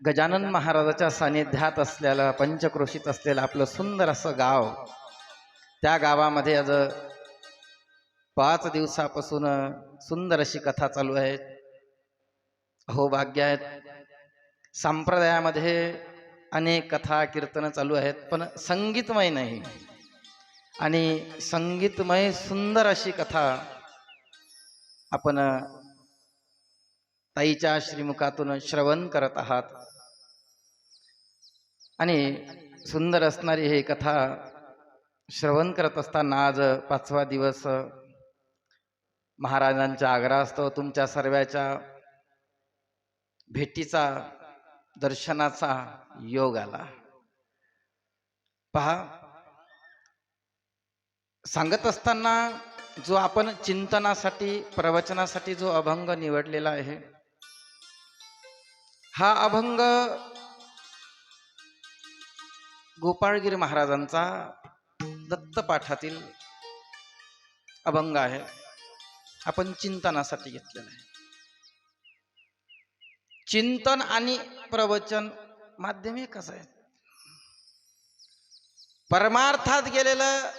गजानन महाराजाच्या सानिध्यात असलेलं, पंचक्रोशीत असलेलं आपलं सुंदर असं गाव, त्या गावामध्ये आज 5 दिवसापासून सुंदर अशी कथा चालू आहे. हो भाग्य आहेत. संप्रदायामध्ये अनेक कथा कीर्तन चालू आहेत, पण संगीतमय नाही. आणि संगीतमय सुंदर अशी कथा आपण ताईच्या श्रीमुखातून श्रवण करत आहात. आणि सुंदर असणारी ही कथा श्रवण करत असताना आज 5वा दिवस महाराजांच्या आग्रहास्तव तुमच्या सर्वांच्या भेटीचा, दर्शनाचा योग आला. पहा, सांगत असताना जो आपण चिंतनासाठी, प्रवचनासाठी जो अभंग निवडलेला आहे, हा अभंग गोपाळगिरी महाराजांचा दत्तपाठातील अभंग आहे. आपण चिंतनासाठी घेतलेला आहे. चिंतन आणि प्रवचन माध्यम एकच आहे. परमार्थात गेलेलं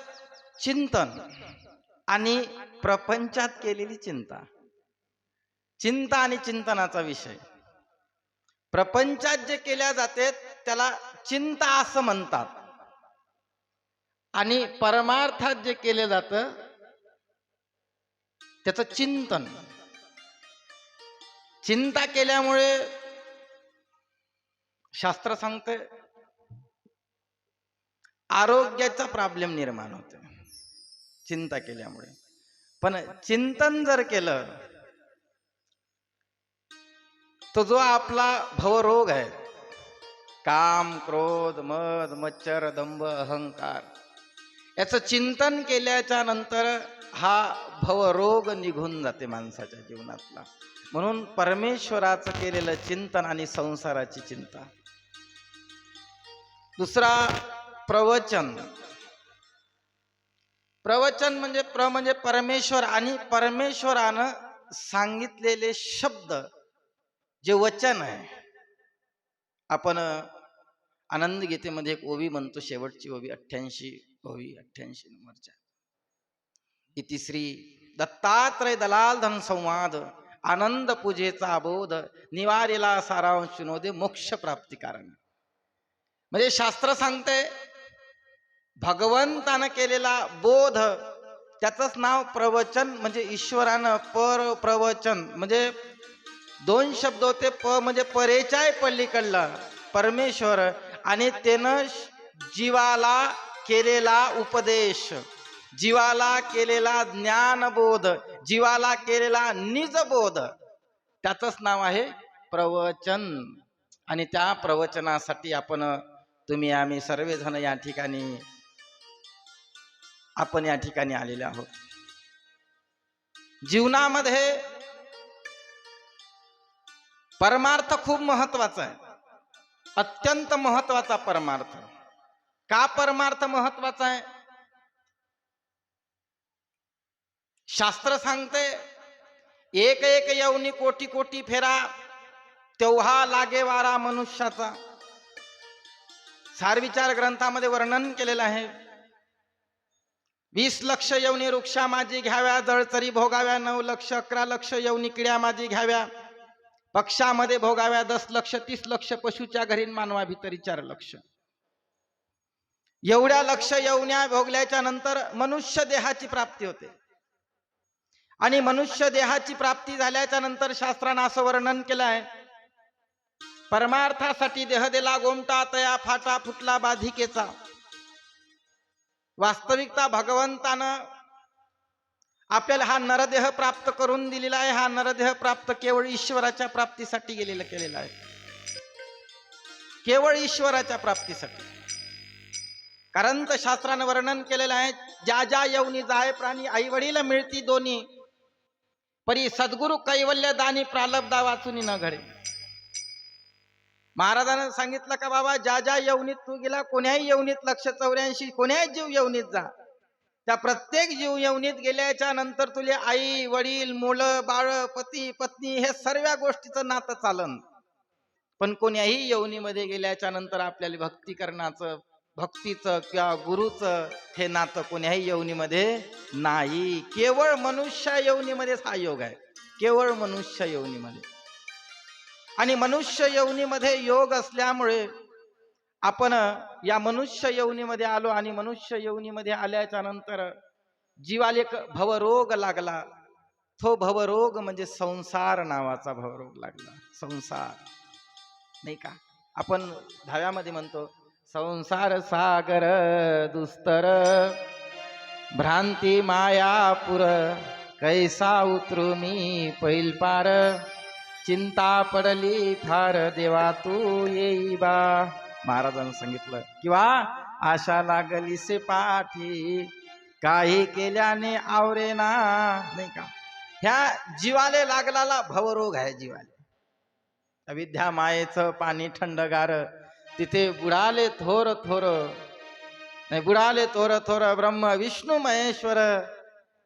चिंतन आणि प्रपंचात केलेली चिंता, चिंता आणि चिंतनाचा विषय. प्रपंचात जे केल्या जाते त्याला चिंता असं म्हणतात, आणि परमार्थात जे केले जातं त्याचं चिंतन. चिंता केल्यामुळे शास्त्र सांगते आरोग्याचा प्रॉब्लेम निर्माण होते, चिंता केल्यामुळे. पण चिंतन जर केलं तो जो आपला भवरोग आहे, काम, क्रोध, मद, मच्छर, दंभ, अहंकार, याचं चिंतन केल्याच्या नंतर हा भवरोग निघून जाते माणसाच्या जीवनातला. म्हणून परमेश्वराचं केलेलं चिंतन आणि संसाराची चिंता. दुसरा प्रवचन. प्रवचन म्हणजे परमेश्वर, आणि परमेश्वरानं सांगितलेले शब्द, जे वचन आहे. आपण आनंद गीतेमध्ये एक ओवी म्हणतो, शेवटची ओवी 88 नंबरच्या. इति श्री दत्तात्रय दलाल धन संवाद आनंद पूजेचा अबोध निवारेला सारांश नोदे मोक्ष प्राप्ती कारण. म्हणजे शास्त्र सांगते भगवंतानं केलेला बोध, त्याचंच नाव प्रवचन. म्हणजे ईश्वरानं पर प्रवचन, म्हणजे 2 शब्द होते. प म्हणजे परेच्या पलीकडला परमेश्वर, आणि त्यानं जीवाला केलेला उपदेश, जीवाला केलेला ज्ञानबोध, जीवाला केलेला निजबोध, त्याचंच नाव आहे प्रवचन. आणि त्या प्रवचनासाठी तुम्ही, आम्ही सर्वजण या ठिकाणी आलेले आहोत. जीवनामध्ये परमार्थ खूप महत्वाचा आहे, अत्यंत महत्वाचा परमार्थ. का परमार्थ महत्वाचा आहे? शास्त्र सांगते एक एक यवनी कोटी कोटी फेरा, तेव्हा लागे वारा मनुष्याचा. सारविचार ग्रंथामध्ये वर्णन केलेलं आहे. 20 लक्ष यवनी वृक्षा माझी घ्याव्या, जळचरी भोगाव्या 9 लक्ष, 11 लक्ष यवनी किड्या माझी घ्याव्या, पक्षामध्ये भोगाव्या 10 लक्ष, 30 लक्ष पशुच्या घरी, मानवा भितरी 4 लक्ष. एवढ्या लक्ष यवन्या भोगल्याच्या नंतर मनुष्य देहाची प्राप्ती होते. आणि मनुष्य देहाची प्राप्ती झाल्याच्या नंतर शास्त्रानं असं वर्णन केलं आहे, परमार्थासाठी देह दिला गोमटा, तया फाटा फुटला बाधिकेचा. वास्तविकता भगवंतानं आपल्याला हा नरदेह प्राप्त करून दिलेला आहे. हा नरदेह प्राप्त केवळ ईश्वराच्या प्राप्तीसाठी केलेला आहे, केवळ ईश्वराच्या प्राप्तीसाठी. कारण तर शास्त्रानं वर्णन केलेलं आहे, ज्या ज्या यवनी जाय प्राणी आई वडील मिळती दोन्ही, परी सद्गुरु कैवल्य दानी प्रालब्धा वाचून न घडे. महाराजांना सांगितलं का बाबा, ज्या ज्या यवनीत तू गेला, कोण्याही यवनीत लक्ष 84, कोण्याही जीव यवनीत जा, त्या प्रत्येक जीव यवनीत गेल्याच्या नंतर तुले आई वडील मुलं बाळ पती पत्नी हे सर्व गोष्टीचं नातं चालन. पण कोण्याही योनीमध्ये गेल्याच्या नंतर आपल्याला भक्ती करण्याचं, भक्तीचं किंवा गुरुचं हे नातं कोण्याही योनीमध्ये नाही. केवळ मनुष्य योनीमध्येच हा योग आहे, केवळ मनुष्य योनीमध्ये. आणि मनुष्य योनीमध्ये योग असल्यामुळे आपण या मनुष्य योनीमध्ये आलो आणि मनुष्य योनीमध्ये आल्याच्या नंतर जीवाला एक भवरोग लागला. तो भवरोग म्हणजे संसार नावाचा भवरोग लागला. संसार नाही का, आपण धाव्यामध्ये म्हणतो, संसार सागर दुस्तर भ्रांती मायापुर कैसा उतरू मी पैल पार चिंता पडली फार देवा तू येई बा. महाराजांनी सांगितलं किंवा आशा लागली से पाठी काही केल्याने आवरेना. नाही का, ह्या जीवाले लागलेला भवरोग आहे. जीवाले विद्या मायेचं पाणी थंडगार तिथे बुडाले थोर थोर, नाही बुडाले थोर थोर ब्रह्म विष्णू महेश्वर.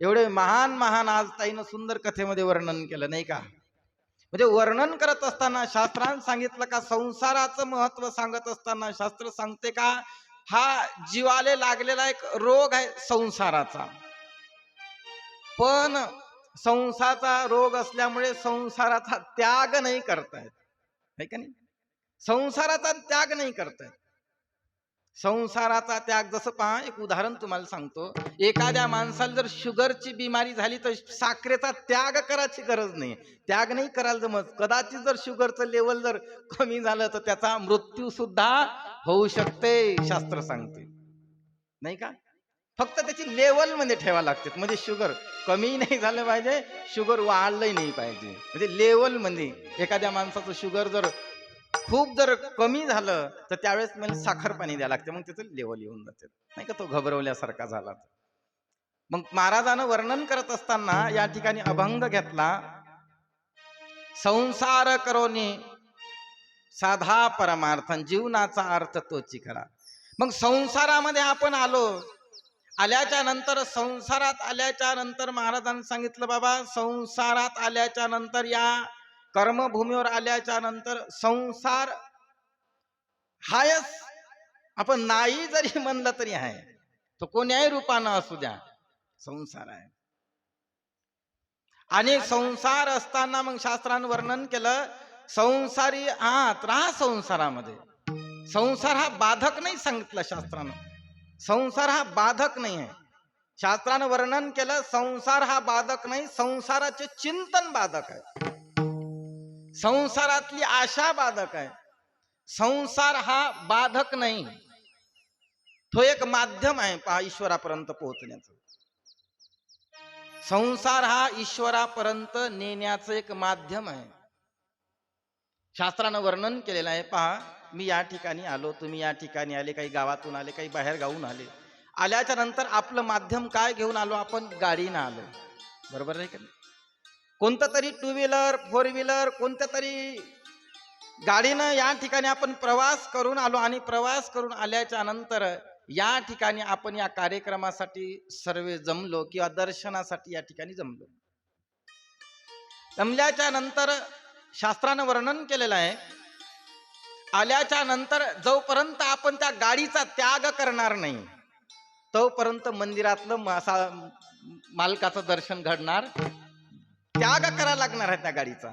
एवढे महान महान आज ताईनं सुंदर कथेमध्ये वर्णन केलं नाही का. म्हणजे वर्णन करत असताना शास्त्रांत सांगितलं का, संसाराचं महत्व सांगत असताना शास्त्र सांगते का, हा जीवाले लागलेला एक रोग आहे संसाराचा. पण संसाराचा रोग असल्यामुळे संसाराचा त्याग नाही करतायत, है का नाही. संसाराचा त्याग नाही करतायत. संसाराचा त्याग, जसं पहा एक उदाहरण तुम्हाला सांगतो. एखाद्या माणसाला जर शुगरची बिमारी झाली तर साखरेचा त्याग करायची गरज नाही, त्याग नाही करायला जमत. कदाचित जर शुगरचं लेवल जर कमी झालं तर त्याचा मृत्यू सुद्धा होऊ शकते, शास्त्र सांगते नाही का. फक्त त्याची लेवल मध्ये ठेवा लागते, म्हणजे शुगर कमी नाही झालं पाहिजे, शुगर वाढलंही नाही पाहिजे. म्हणजे लेवल मध्ये एखाद्या माणसाचं शुगर जर खूप जर कमी झालं तर त्यावेळेस मला साखर पाणी द्यावं लागते, मग त्याचं लेवल येऊन जाते नाही का, तो घबरवल्यासारखा झाला. मग महाराजानं वर्णन करत असताना या ठिकाणी अभंग घेतला, संसार करोनी साधा परमार्थन, जीवनाचा अर्थ तोची करा. मग संसारामध्ये आपण आलो, आल्याच्या नंतर संसारात आल्याच्या नंतर महाराजांनी सांगितलं, बाबा संसारात आल्याच्या नंतर, या कर्मभूमीवर आल्याच्या नंतर संसार हायच, आपण नाही जरी म्हणलं तरी आहे, तो कोण्याही रूपानं असू द्या, संसार आहे. आणि संसार असताना मग शास्त्रानं वर्णन केलं, संसारी आहात राहा संसारामध्ये. संसार हा बाधक नाही सांगितलं शास्त्रानं, संसार हा बाधक नाही आहे. शास्त्रानं वर्णन केलं, संसार हा बाधक नाही, संसाराचे चिंतन बाधक आहे, संसारातली आशा बाधक आहे. संसार हा बाधक नाही, तो एक माध्यम आहे पहा ईश्वरापर्यंत पोहोचण्याचं. संसार हा ईश्वरापर्यंत नेण्याचं एक माध्यम आहे. शास्त्रानं वर्णन केलेलं आहे पहा, मी या ठिकाणी आलो, तुम्ही या ठिकाणी आले, काही गावातून आले, काही बाहेर गावून आले. आल्याच्या नंतर आपलं माध्यम काय घेऊन आलो आपण, गाडीनं आलो, बरोबर आहे का. कोणतं तरी टू व्हीलर, फोर व्हीलर, कोणत्या तरी गाडीनं या ठिकाणी आपण प्रवास करून आलो. आणि प्रवास करून आल्याच्या नंतर या ठिकाणी आपण या कार्यक्रमासाठी सर्व जमलो किंवा दर्शनासाठी या ठिकाणी जमलो. जमल्याच्या नंतर शास्त्रानं वर्णन केलेलं आहे, आल्याच्या नंतर जोपर्यंत आपण त्या गाडीचा त्याग करणार नाही तोपर्यंत मंदिरातलं मालकाचं दर्शन घडणार. त्याग करायला लागणार आहे त्या गाडीचा.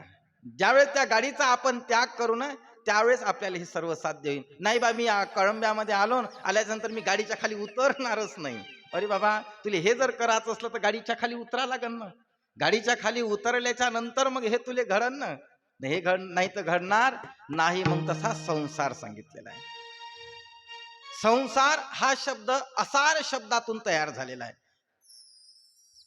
ज्यावेळेस त्या गाडीचा आपण त्याग करू ना, त्यावेळेस आपल्याला हे सर्व साध्य होईल. नाही बा, मी कळंब्यामध्ये आलो, आल्यानंतर मी गाडीच्या खाली उतरणारच नाही. अरे बाबा, तुला हे जर करायचं असलं तर गाडीच्या खाली उतरा लागन ना. गाडीच्या खाली उतरल्याच्या नंतर मग हे तुले घडन ना, हे नाही तर घडणार नाही. मग तसा संसार सांगितलेला आहे. संसार हा शब्द असार शब्दातून तयार झालेला आहे,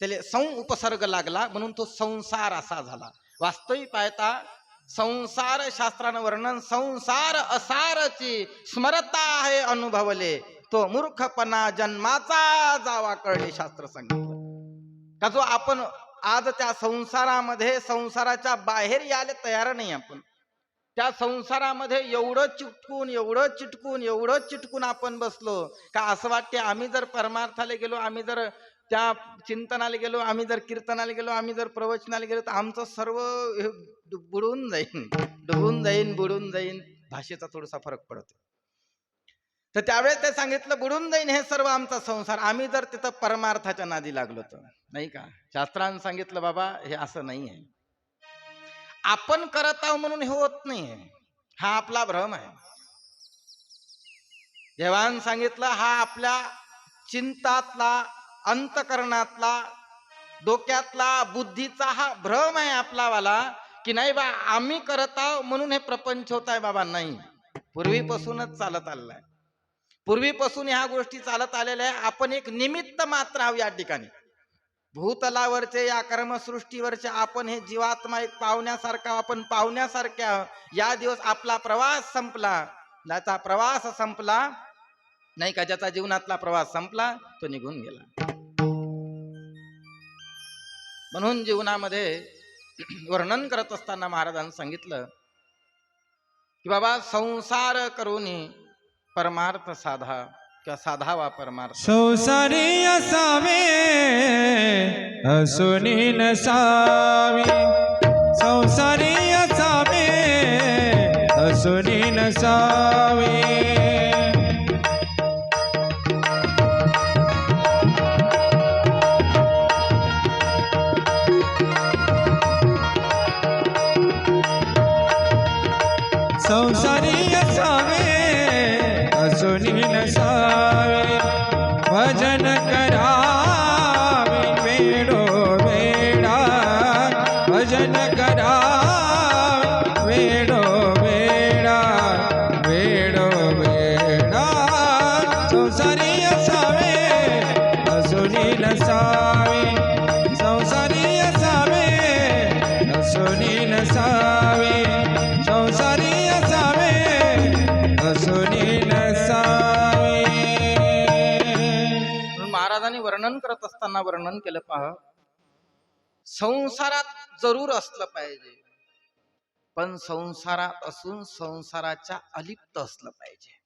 त्याला सं उपसर्ग लागला म्हणून तो संसार असा झाला. वास्तविक पाहता संसार शास्त्रानं वर्णन, संसार असारची स्मरता आहे अनुभवले, तो मूर्खपणा जन्माचा जावा कळले. शास्त्र सांगितलं का, जो आपण आज त्या संसारामध्ये, संसाराच्या बाहेर यायला तयार नाही. आपण त्या संसारामध्ये एवढं चिटकून आपण बसलो का असं वाटते, आम्ही जर परमार्थाला गेलो, आम्ही जर त्या चिंतनाला गेलो, आम्ही जर कीर्तनाला गेलो, आम्ही जर प्रवचनाला गेलो, तर आमचं सर्व हे बुडून जाईन, डुबून जाईन, बुडून जाईन. भाषेचा थोडासा फरक पडतो. तर त्यावेळेस ते सांगितलं बुडून जाईन हे सर्व आमचा संसार, आम्ही जर तिथं परमार्थाच्या नादी लागलो तर. नाही का? शास्त्रानं सांगितलं बाबा हे असं नाही आहे. आपण करत आहोत म्हणून हे होत नाहीये, हा आपला भ्रम आहे. देवान सांगितलं हा आपल्या चिंतातला, अंतकरणातला, डोक्यातला, बुद्धीचा हा भ्रम आहे आपला वाला, की नाही बा आम्ही करत आहोत म्हणून हे प्रपंच होत आहे. बाबा नाही, पूर्वीपासूनच चालत आलेला आहे. पूर्वीपासून ह्या गोष्टी चालत आलेल्या आहे. आपण एक निमित्त मात्र आहोत या ठिकाणी. भूतलावरचे या कर्मसृष्टीवरचे आपण हे जीवात्मा एक पाहुण्यासारखा, आपण पाहुण्यासारखे आहोत. या दिवस आपला प्रवास संपला, ज्याचा प्रवास संपला नाही का, ज्याचा जीवनातला प्रवास संपला तो निघून गेला. म्हणून जीवनामध्ये वर्णन करत असताना महाराजांनी सांगितलं की बाबा संसार करूनी परमार्थ साधा, किंवा साधावा परमार्थ. संसारी असावे असुनी नसावी, संसारी असावे असुनी नसावी. संसारी असावे असुनी नसावे, भजन करावे वेडो वेडा, भजन करावे वेडो वेडा, वेडो वेडा. संसारी असावे असुनी नसावे, संसारी असावे असुनी नसावे, संसारी असावे असुनी नसावे. महाराजांनी वर्णन करत असताना वर्णन केलं पहा, संसारात जरूर असलं पाहिजे, पण संसारात असून संसाराच्या अलिप्त असलं पाहिजे.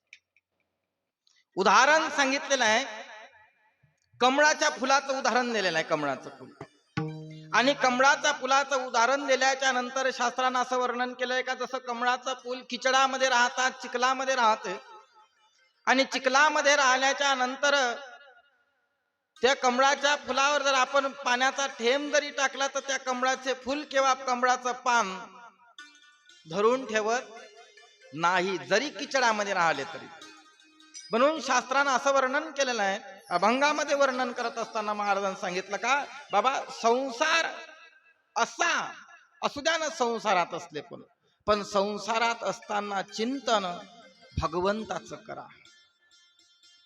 उदाहरण सांगितलेलं आहे, कमळाच्या फुलाचं उदाहरण दिलेलं आहे. कमळाचं फुल आणि कमळाच्या फुलाचं उदाहरण दिल्याच्या नंतर शास्त्रानं असं वर्णन केलंय का जसं कमळाचं फुल किचडामध्ये राहतात, चिखलामध्ये राहते, आणि चिखलामध्ये राहिल्याच्या नंतर त्या कमळाच्या फुलावर जर आपण पाण्याचा थेंब जरी टाकला तर त्या कमळाचे फुल किंवा कमळाचं पान धरून ठेवत नाही, जरी किचडामध्ये राहिले तरी. म्हणून शास्त्रानं असं वर्णन केलेलं आहे. अभंगामध्ये वर्णन करत असताना महाराजांनी सांगितलं का बाबा संसार असा असू द्या ना, संसारात असले पण संसारात असताना चिंतन भगवंताचं करा,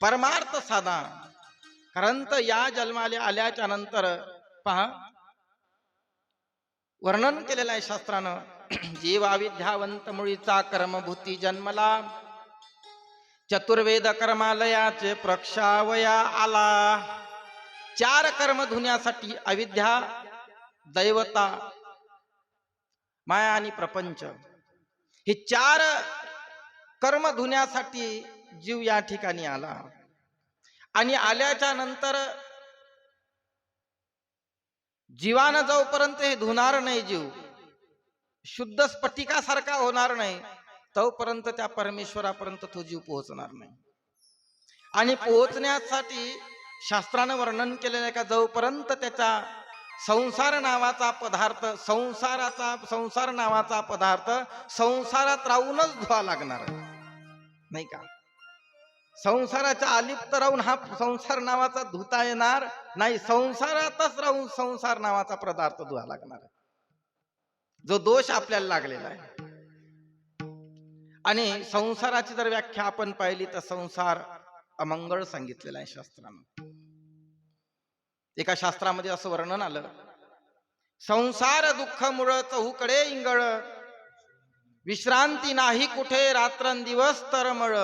परमार्थ साधा. कारण तर या जन्माले आल्याच्या नंतर पहा वर्णन केलेलं आहे शास्त्रानं, जीवा विद्यावंत मुळीचा कर्मभूती जन्मला, चतुर्वेद कर्मालयाचे प्रक्षावया आला. 4 कर्म धुण्यासाठी अविद्या, दैवता, माया आणि प्रपंच, हे 4 कर्म धुण्यासाठी जीव या ठिकाणी आला. आणि आल्याच्या नंतर जीवानं जोपर्यंत हे धुणार नाही, जीव शुद्ध स्फटिकासारखा होणार नाही, तोपर्यंत त्या परमेश्वरापर्यंत तो जीव पोहोचणार नाही. आणि पोहोचण्यासाठी शास्त्रानं वर्णन केलेलं आहे का जोपर्यंत त्याचा संसार नावाचा पदार्थ, संसार नावाचा पदार्थ संसारात राहूनच धुवा लागणार नाही का. संसाराच्या अलिप्त राहून हा संसार नावाचा धुता येणार नाही, संसारातच राहून संसार नावाचा पदार्थ धुवा लागणार, जो दोष आपल्याला लागलेला आहे. आणि संसाराची जर व्याख्या आपण पाहिली तर संसार अमंगळ सांगितलेला आहे शास्त्रानं. एका शास्त्रामध्ये असं वर्णन आलं, संसार दुःख मुळ चहूकडे इंगळ, विश्रांती नाही कुठे रात्रंदिवस तरमळ,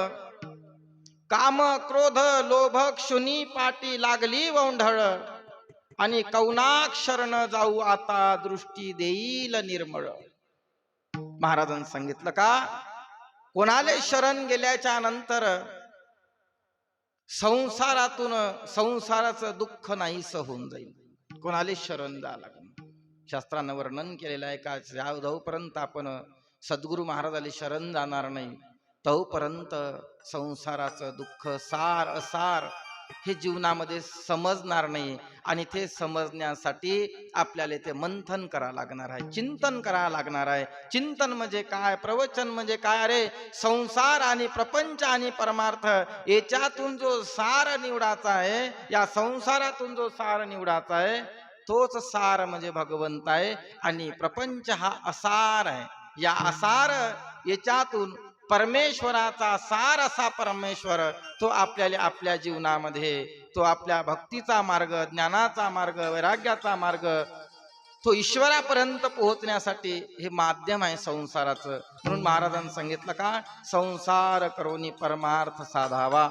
काम क्रोध लोभ क्षुनी पाटी लागली वौंढळ, आणि कौनाक्षर न जाऊ आता दृष्टी देईल निर्मळ. महाराजांनी सांगितलं का कोणाले शरण गेल्याच्या नंतर संसारातून संसाराचं दुःख नाहीसं होऊन जाईल. कोणाला शरण द्यावं लागेल. शास्त्रानं वर्णन केलेलं आहे का जोपर्यंत आपण सद्गुरु महाराजाला शरण जाणार नाही तोपर्यंत संसाराचं दुःख सार असार हे जीवनामध्ये समजणार नाही. आणि ते समजण्यासाठी आपल्याला ते मंथन करावं लागणार आहे, चिंतन करावं लागणार आहे. चिंतन म्हणजे काय, प्रवचन म्हणजे काय? अरे संसार आणि प्रपंच आणि परमार्थ याच्यातून जो सार निवडाचा आहे, या संसारातून जो सार निवडाचा आहे तोच सार म्हणजे भगवंत आहे. आणि प्रपंच हा असार आहे. या असार याच्यातून परमेश्वराचा सार असा परमेश्वर तो आपल्याला आपल्या जीवनामध्ये तो आपल्या भक्तीचा मार्ग, ज्ञानाचा मार्ग, वैराग्याचा मार्ग तो ईश्वरापर्यंत पोहोचण्यासाठी हे माध्यम आहे संसाराचं. म्हणून महाराजांनी सांगितलं का संसार करोनी परमार्थ साधावा,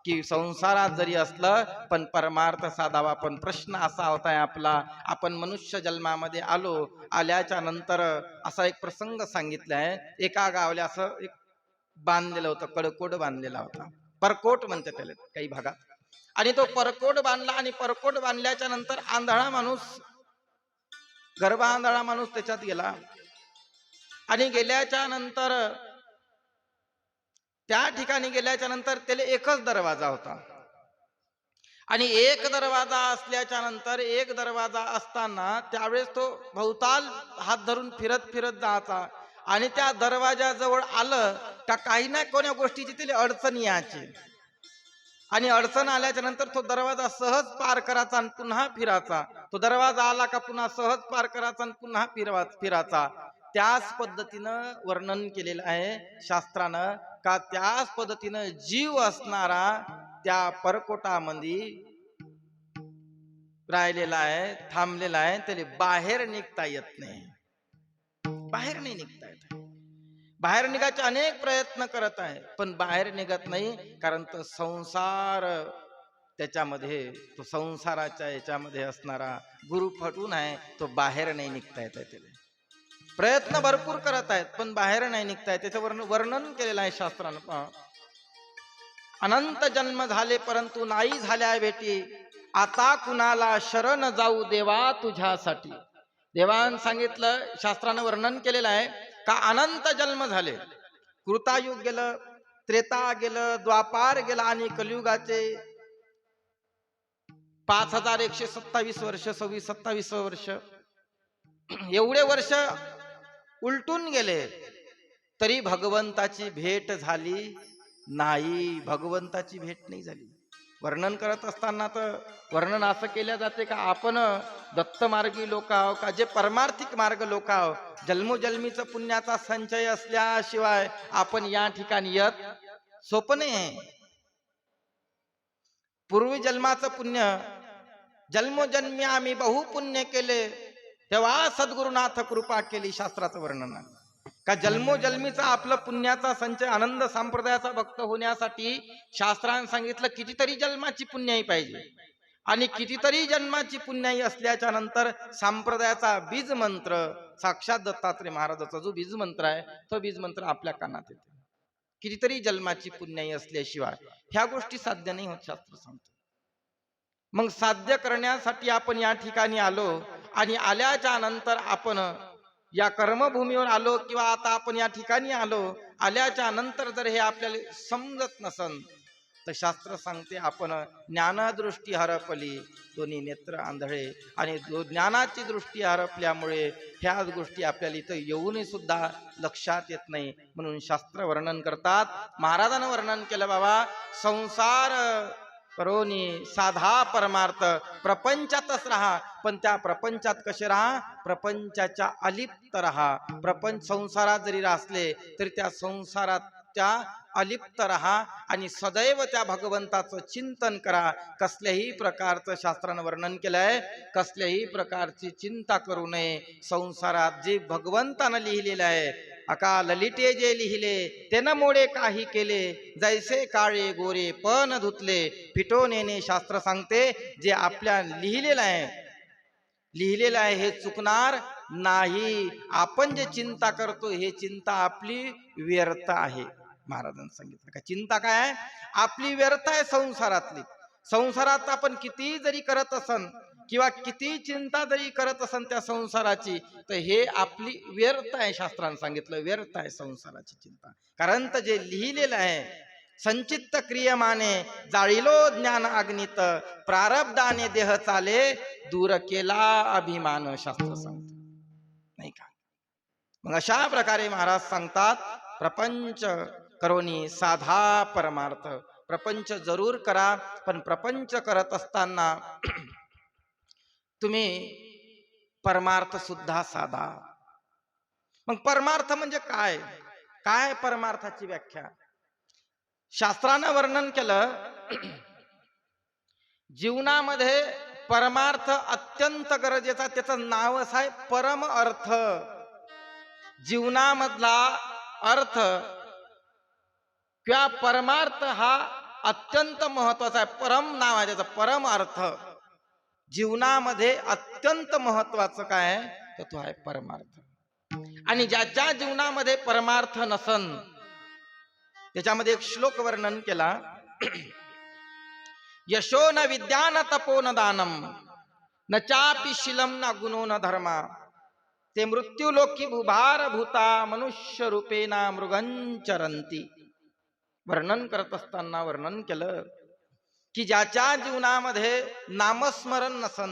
की संसारात जरी असलं पण परमार्थ साधावा. पण प्रश्न असा होता आपला, आपण मनुष्य जन्मामध्ये आल्याच्या नंतर असा एक प्रसंग सांगितला आहे. एका गावाला असं एक बांधलेलं होतं, कडकोट बांधलेला होता, परकोट म्हणते त्याला काही भागात. आणि तो परकोट बांधला आणि परकोट बांधल्याच्या नंतर आंधळा माणूस, गर्भांधळा माणूस त्याच्यात गेला. आणि गेल्याच्या नंतर त्या ठिकाणी गेल्याच्या नंतर त्याला एकच दरवाजा होता. आणि एक दरवाजा असल्याच्या नंतर एक दरवाजा असताना त्यावेळेस तो भोवताल हात धरून फिरत फिरत जायचा. आणि त्या दरवाजाजवळ आलं का काही ना कोण्या गोष्टीची त्याला अडचण यायची. आणि अडचण आल्याच्या नंतर तो दरवाजा सहज पार करायचा आणि पुन्हा फिरायचा. तो दरवाजा आला का पुन्हा सहज पार करायचा आणि पुन्हा फिरायचा. त्याच पद्धतीनं वर्णन केलेलं आहे शास्त्रानं का त्याच पद्धतीनं जीव असणारा त्या परकोटामध्ये राहिलेला आहे, थांबलेला आहे. त्याला बाहेर निघता येत नाही, बाहेर नाही निघता येत. बाहेर निघायचे अनेक प्रयत्न करत आहे पण बाहेर निघत नाही. कारण तो संसार त्याच्यामध्ये, तो संसाराच्या याच्यामध्ये असणारा गुरु फटून आहे, तो बाहेर नाही निघता येत आहे. त्याला प्रयत्न भरपूर करत आहेत पण बाहेर नाही निघता येत. त्याचं वर्णन केलेलं आहे शास्त्रानं. अनंत जन्म झाले परंतु नाही झाल्या भेटी, आता कुणाला शरण जाऊ देवा तुझ्यासाठी. देवान सांगितलं, शास्त्रानं वर्णन केलेलं आहे का अनंत जन्म झाले. कृतायुग गेलं, त्रेता गेलं, द्वापार गेला आणि कलियुगाचे 5127 वर्ष, 27 वर्ष, एवढे वर्ष उलटून गेले तरी भगवंताची भेट झाली नाही. भगवंताची भेट नाही झाली. वर्णन करत असताना तर वर्णन असं केलं जाते का आपण दत्तमार्गी लोक आहो, का जे परमार्थिक मार्ग लोक आहो, जन्मोजन्मीचं पुण्याचा संचय असल्याशिवाय आपण या ठिकाणी येत सोपं नाही. पूर्वी जन्माचं पुण्य, जन्मोजन्मी आम्ही बहुपुण्य केले तेव्हा सद्गुरुनाथ कृपा केली. शास्त्राचं वर्णन का जन्मोजन्मीचा आपलं पुण्याचा संचय, आनंद संप्रदायाचा भक्त होण्यासाठी शास्त्राने सांगितलं कितीतरी जन्माची पुण्याई पाहिजे. आणि कितीतरी जन्माची पुण्याई असल्याच्या नंतर संप्रदायाचा बीज मंत्र, साक्षात दत्तात्रय महाराजाचा जो बीज मंत्र आहे तो बीज मंत्र आपल्या कानात येतो. कितीतरी जन्माची पुण्याई असल्याशिवाय ह्या गोष्टी साध्य नाही होत, शास्त्र सांगतो. मग साध्य करण्यासाठी आपण या ठिकाणी आलो आणि आल्याच्या नंतर आपण या कर्मभूमीवर आलो किंवा आता आपण या ठिकाणी आल्याच्या नंतर जर हे आपल्याला समजत नसन तर शास्त्र सांगते आपण ज्ञानदृष्टी हरपली, दोन्ही नेत्र आंधळे. आणि ज्ञानाची दृष्टी हरपल्यामुळे ह्याच गोष्टी आपल्याला इथं येऊनही सुद्धा लक्षात येत नाही. म्हणून शास्त्र वर्णन करतात, महाराजांना वर्णन केलं, बाबा संसार करोनी साधा परमार्थ, प्रपंचातच राहा. पण त्या प्रपंचात कसे राहा? प्रपंचाच्या अलिप्त राहा. प्रपंच संसारात जरी असले तरी त्या संसारात त्या अलिप्त राहा आणि सदैव त्या भगवंताचं चिंतन करा. कसल्याही प्रकारचं शास्त्रानं वर्णन केलंय, कसल्याही प्रकारची चिंता करू नये. संसारात जे भगवंतानं लिहिलेलं आहे, अका ललिते जे लिहिले तेन मोडे काही केले, जैसे काळे गोरे पण धुतले फिटो नेणे. शास्त्र सांगते जे आपल्या लिहिलेलं आहे हे चुकणार नाही. आपण जे चिंता करतो हे चिंता आपली व्यर्थ आहे. महाराजांनी सांगितलं का चिंता काय आहे? आपली व्यर्थ आहे संसारातली. संसारात आपण किती जरी करत असन किंवा किती चिंता जरी करत असन त्या संसाराची, तर हे आपली व्यर्थ आहे. शास्त्रानं सांगितलं व्यर्थ आहे संसाराची चिंता. कारण तर जे लिहिलेलं आहे, संचित्त क्रियमाने जाळिलो ज्ञान अग्नित, प्रारब्धाने देह चाले दूर केला अभिमान, शास्त्र सांगत नाही का. मग अशा प्रकारे महाराज सांगतात, प्रपंच करोनी साधा परमार्थ. प्रपंच जरूर करा, पण प्रपंच करत असताना तुम्ही परमार्थ सुद्धा साधा. मग परमार्थ म्हणजे काय? काय परमार्थाची व्याख्या? शास्त्रानं वर्णन केलं, जीवनामध्ये परमार्थ अत्यंत गरजेचा. त्याचं नावच आहे परम अर्थ. जीवनामधला अर्थ किंवा परमार्थ हा अत्यंत महत्वाचा आहे. परम नाव आहे त्याचं, परम अर्थ. जीवनामध्ये अत्यंत महत्वाचं काय आहे, तर तो आहे परमार्थ. आणि ज्याच्या जीवनामध्ये परमार्थ नसन, त्याच्यामध्ये एक श्लोक वर्णन केला, यशो न विद्या न तपो न दानम न चापि शीलम न गुणो न धर्मा, ते मृत्यू लोकी भूभार भूता मनुष्य रूपेना मृगंचरंती. वर्णन करत असताना वर्णन केलं की ज्याच्या जीवनामध्ये नामस्मरण नसन,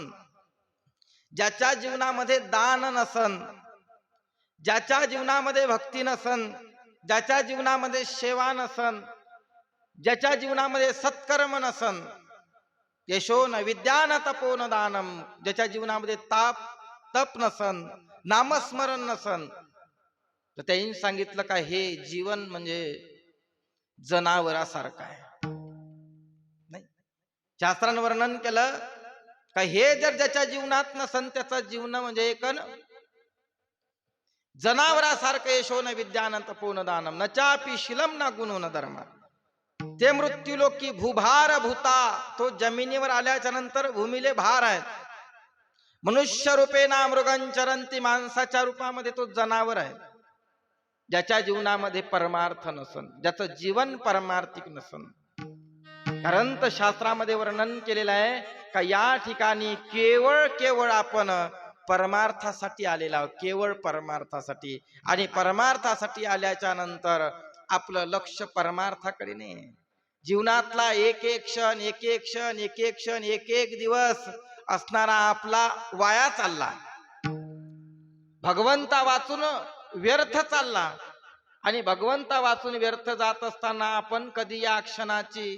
ज्याच्या जीवनामध्ये दान नसन, ज्याच्या जीवनामध्ये भक्ती नसन, ज्याच्या जीवनामध्ये सेवा नसन, ज्याच्या जीवनामध्ये सत्कर्म नसन, यशो न विद्या न तपो न दानम, ज्याच्या जीवनामध्ये तप नसन, नामस्मरण नसन, तर त्यांनी सांगितलं का हे जीवन म्हणजे जनावरासारखं आहे. नाही, शास्त्रानं वर्णन केलं का हे जर ज्याच्या जीवनात नसन, त्याचं जीवन म्हणजे एक जनावरासारखं. यशो न विद्या न तपो न दानम न चापि शीलम न गुणो न धर्मा, ते मृत्यू लोकी भूभार भूता, तो जमिनीवर आल्याच्या नंतर भूमीले भार आहेत. मनुष्य रूपेना मृगंचरंती, माणसाच्या रूपामध्ये तो जनावर आहे. ज्याच्या जीवनामध्ये परमार्थ नसन, ज्याचं जीवन परमार्थिक नसन. कारण तर शास्त्रामध्ये वर्णन केलेलं आहे का या ठिकाणी केवळ आपण परमार्थासाठी आलेला आहोत, केवळ परमार्थासाठी. आणि परमार्थासाठी आल्याच्या नंतर आपलं लक्ष परमार्थाकडे नाही. जीवनातला एक एक क्षण, एक एक क्षण, एक एक क्षण, एक एक दिवस असणारा आपला वाया चालला, भगवंता वाचून व्यर्थ चालला. आणि भगवंता वाचून व्यर्थ जात असताना आपण कधी या क्षणाची,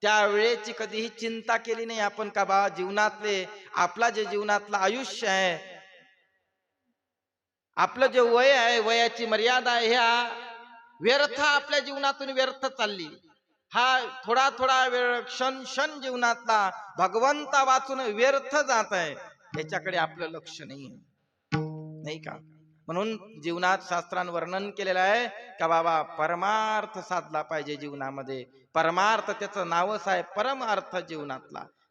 त्या वेळेची कधीही चिंता केली नाही. आपण का बा जीवनातले, आपला जे जीवनातलं आयुष्य आहे, आपलं जे वय आहे, वयाची मर्यादा आहे, ह्या व्यर्थ आपल्या जीवनातून व्यर्थ चालली. हा थोडा थोडा वेळ, क्षण क्षण जीवनातला भगवंता वाचून व्यर्थ जात आहे, याच्याकडे आपलं लक्ष नाही का. म्हणून जीवनात शास्त्रानं वर्णन केलेलं आहे का बाबा परमार्थ साधला पाहिजे जीवनामध्ये. परमार्थ त्याचं नावच आहे परम अर्थ.